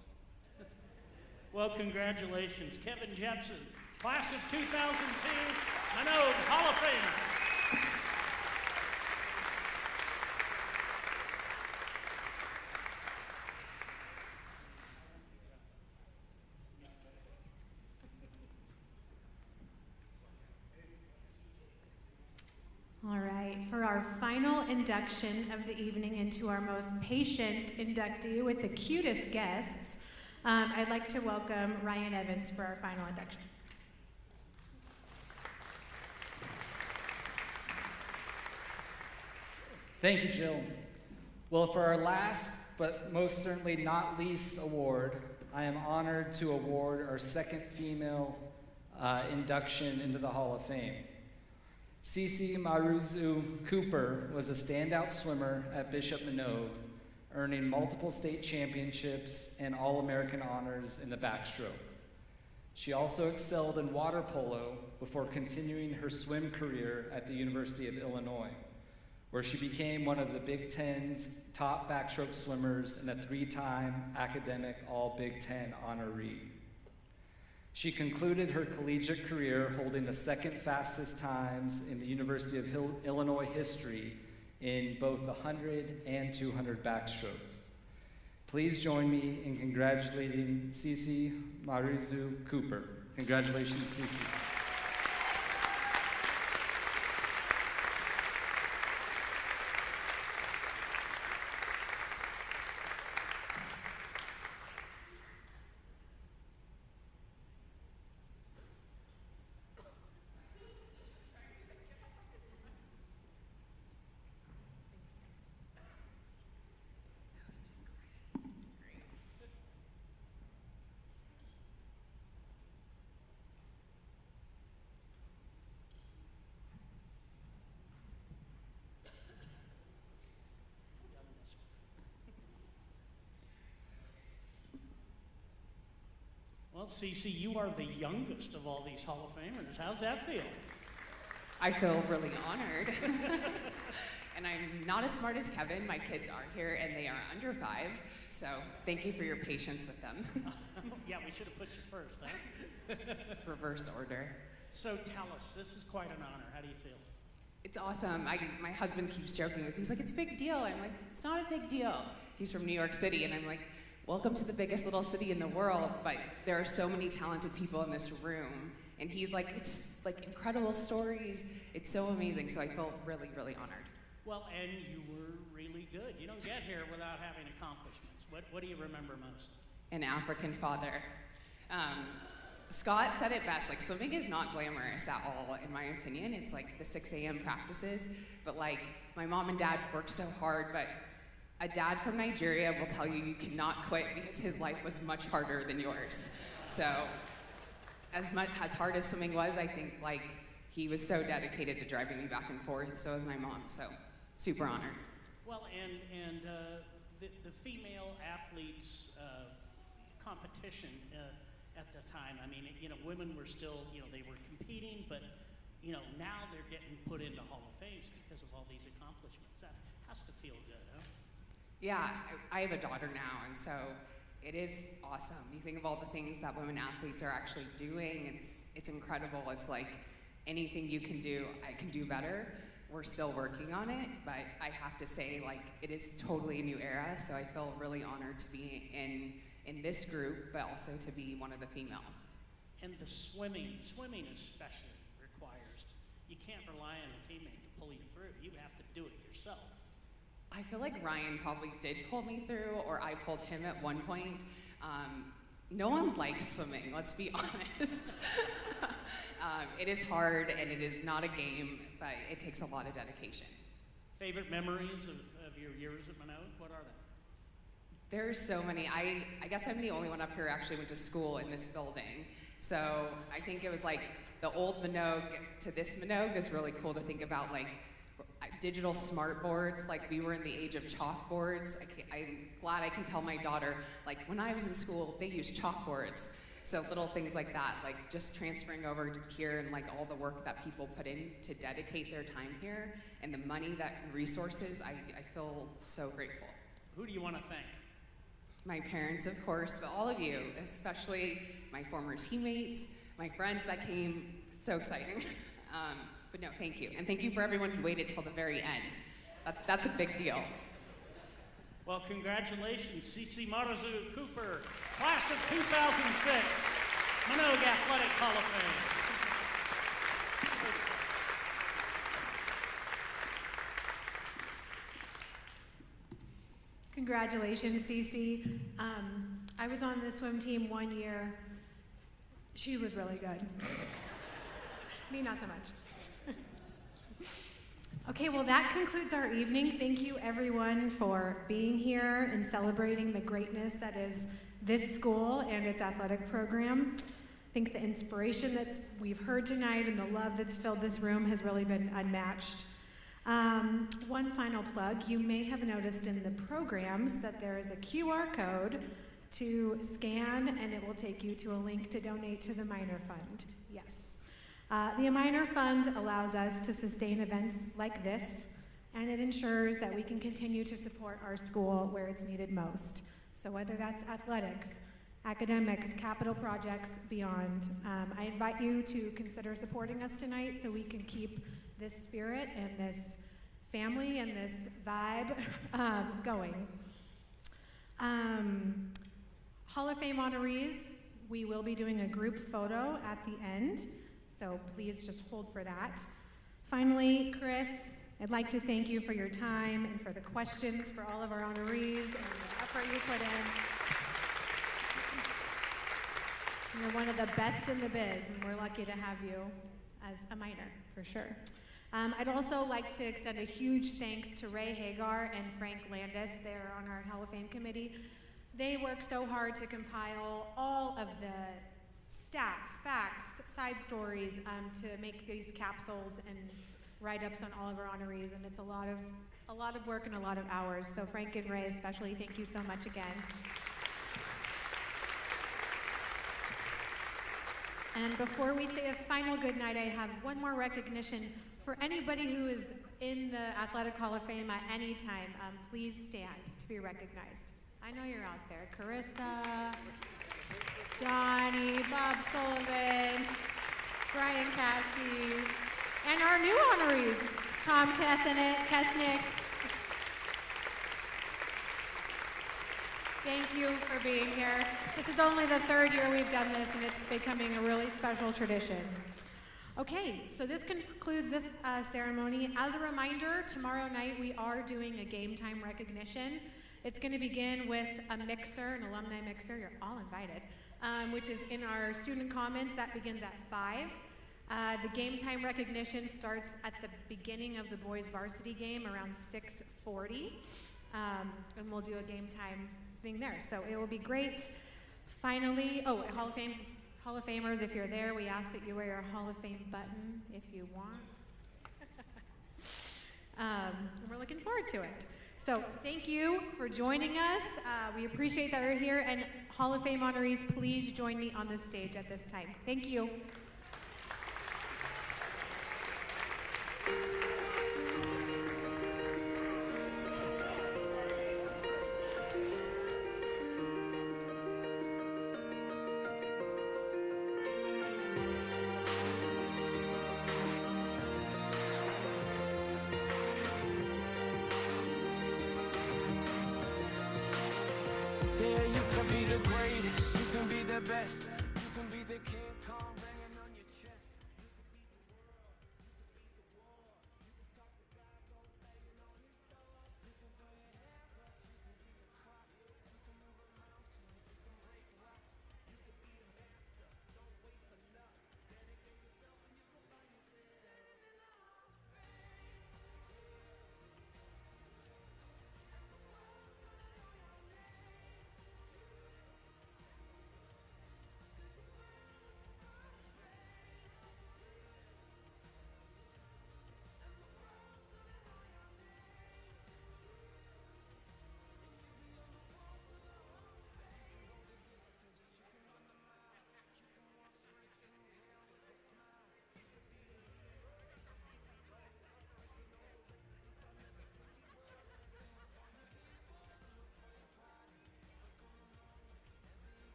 Speaker 7: Well, congratulations, Kevin Jepson, class of 2002, Manogue Hall of Famer.
Speaker 1: All right, for our final induction of the evening into our most patient inductee with the cutest guests, I'd like to welcome Ryan Evans for our final induction.
Speaker 18: Thank you, Jill. Well, for our last, but most certainly not least award, I am honored to award our second female induction into the Hall of Fame. Cece Maruzu Cooper was a standout swimmer at Bishop Manogue, earning multiple state championships and All-American honors in the backstroke. She also excelled in water polo before continuing her swim career at the University of Illinois, where she became one of the Big Ten's top backstroke swimmers and a 3-time academic All-Big Ten honoree. She concluded her collegiate career holding the second fastest times in the University of Illinois history in both the 100 and 200 backstrokes. Please join me in congratulating Cece Maruzu Cooper. Congratulations, Cece.
Speaker 7: Well, Cece, you are the youngest of all these Hall of Famers. How's that feel?
Speaker 10: I feel really honored. And I'm not as smart as Kevin. My kids are here and they are under 5. So thank you for your patience with them.
Speaker 7: Yeah, we should have put you first, huh?
Speaker 10: Reverse order.
Speaker 7: So tell us, this is quite an honor. How do you feel?
Speaker 10: It's awesome. My husband keeps joking with me. He's like, it's a big deal. I'm like, it's not a big deal. He's from New York City, and I'm like, welcome to the biggest little city in the world, but there are so many talented people in this room. And he's like, it's like incredible stories. It's so amazing. So I feel really, really honored.
Speaker 7: Well, and you were really good. You don't get here without having accomplishments. What do you remember most?
Speaker 10: An African father. Scott said it best, like swimming is not glamorous at all, in my opinion. It's like the 6 a.m. practices, but like my mom and dad worked so hard, but a dad from Nigeria will tell you you cannot quit because his life was much harder than yours. So as hard as swimming was, I think like he was so dedicated to driving me back and forth, so was my mom, so super honored.
Speaker 7: Well, and the female athletes competition at the time, I mean, you know, women were still, you know, they were competing, but, you know, now they're getting put into Hall of Fame because of all these accomplishments. That has to feel good, huh?
Speaker 10: Yeah, I have a daughter now, and so it is awesome. You think of all the things that women athletes are actually doing, it's incredible. It's like anything you can do, I can do better. We're still working on it, but I have to say, like, it is totally a new era, so I feel really honored to be in this group, but also to be one of the females.
Speaker 7: And the swimming especially requires, you can't rely on a teammate to pull you through. You have to do it yourself.
Speaker 10: I feel like Ryan probably did pull me through, or I pulled him at one point. No one likes swimming, let's be honest. It is hard and it is not a game, but it takes a lot of dedication.
Speaker 7: Favorite memories of your years at Manogue, what are they?
Speaker 10: There's so many. I guess I'm the only one up here who actually went to school in this building. So I think it was like the old Manogue to this Manogue is really cool to think about, like digital smart boards, like we were in the age of chalkboards. I'm glad I can tell my daughter, like when I was in school, they used chalkboards. So little things like that, like just transferring over to here and like all the work that people put in to dedicate their time here and the money, that resources, I feel so grateful.
Speaker 7: Who do you want to thank?
Speaker 10: my parents, of course, but all of you, especially my former teammates, my friends that came. So exciting. But no, thank you. And thank you for everyone who waited till the very end. That's a big deal.
Speaker 7: Well, congratulations, CC Marazu Cooper, class of 2006, Manogue Athletic Hall of Fame.
Speaker 1: Congratulations, Cece. I was on the swim team 1 year. She was really good. Me, not so much. Okay, well, that concludes our evening. Thank you, everyone, for being here and celebrating the greatness that is this school and its athletic program. I think the inspiration that we've heard tonight and the love that's filled this room has really been unmatched. One final plug, you may have noticed in the programs that there is a QR code to scan, and it will take you to a link to donate to the Minor Fund. Yes. The Minor Fund allows us to sustain events like this, and it ensures that we can continue to support our school where it's needed most. So whether that's athletics, academics, capital projects, beyond, I invite you to consider supporting us tonight so we can keep this spirit and this family and this vibe going. Hall of Fame honorees, we will be doing a group photo at the end, so please just hold for that. Finally, Chris, I'd like to thank you for your time and for the questions for all of our honorees and the effort you put in. You're one of the best in the biz, and we're lucky to have you as a minor, for sure. I'd also like to extend a huge thanks to Ray Hagar and Frank Landis. They're on our Hall of Fame committee. They work so hard to compile all of the stats, facts, side stories to make these capsules and write-ups on all of our honorees, and it's a lot of work and a lot of hours. So Frank and Ray especially, thank you so much again. And before we say a final good night, I have one more recognition. For anybody who is in the Athletic Hall of Fame at any time, please stand to be recognized. I know you're out there. Carissa, Donnie, Bob Sullivan, Brian Caskey, and our new honorees, Tom Kesnick. Thank you for being here. This is only the third year we've done this, and it's becoming a really special tradition. Okay, so this concludes this ceremony. As a reminder, tomorrow night we are doing a game time recognition. It's going to begin with a mixer, an alumni mixer. You're all invited, which is in our student commons. That begins at 5. The game time recognition starts at the beginning of the boys varsity game around 6:40, and we'll do a game time thing there. So it will be great. Finally, Hall of Famers, if you're there, we ask that you wear your Hall of Fame button if you want. We're looking forward to it. So thank you for joining us. We appreciate that you're here, and Hall of Fame honorees, please join me on the stage at this time. Thank you.
Speaker 9: Yeah, you can be the greatest, you can be the best.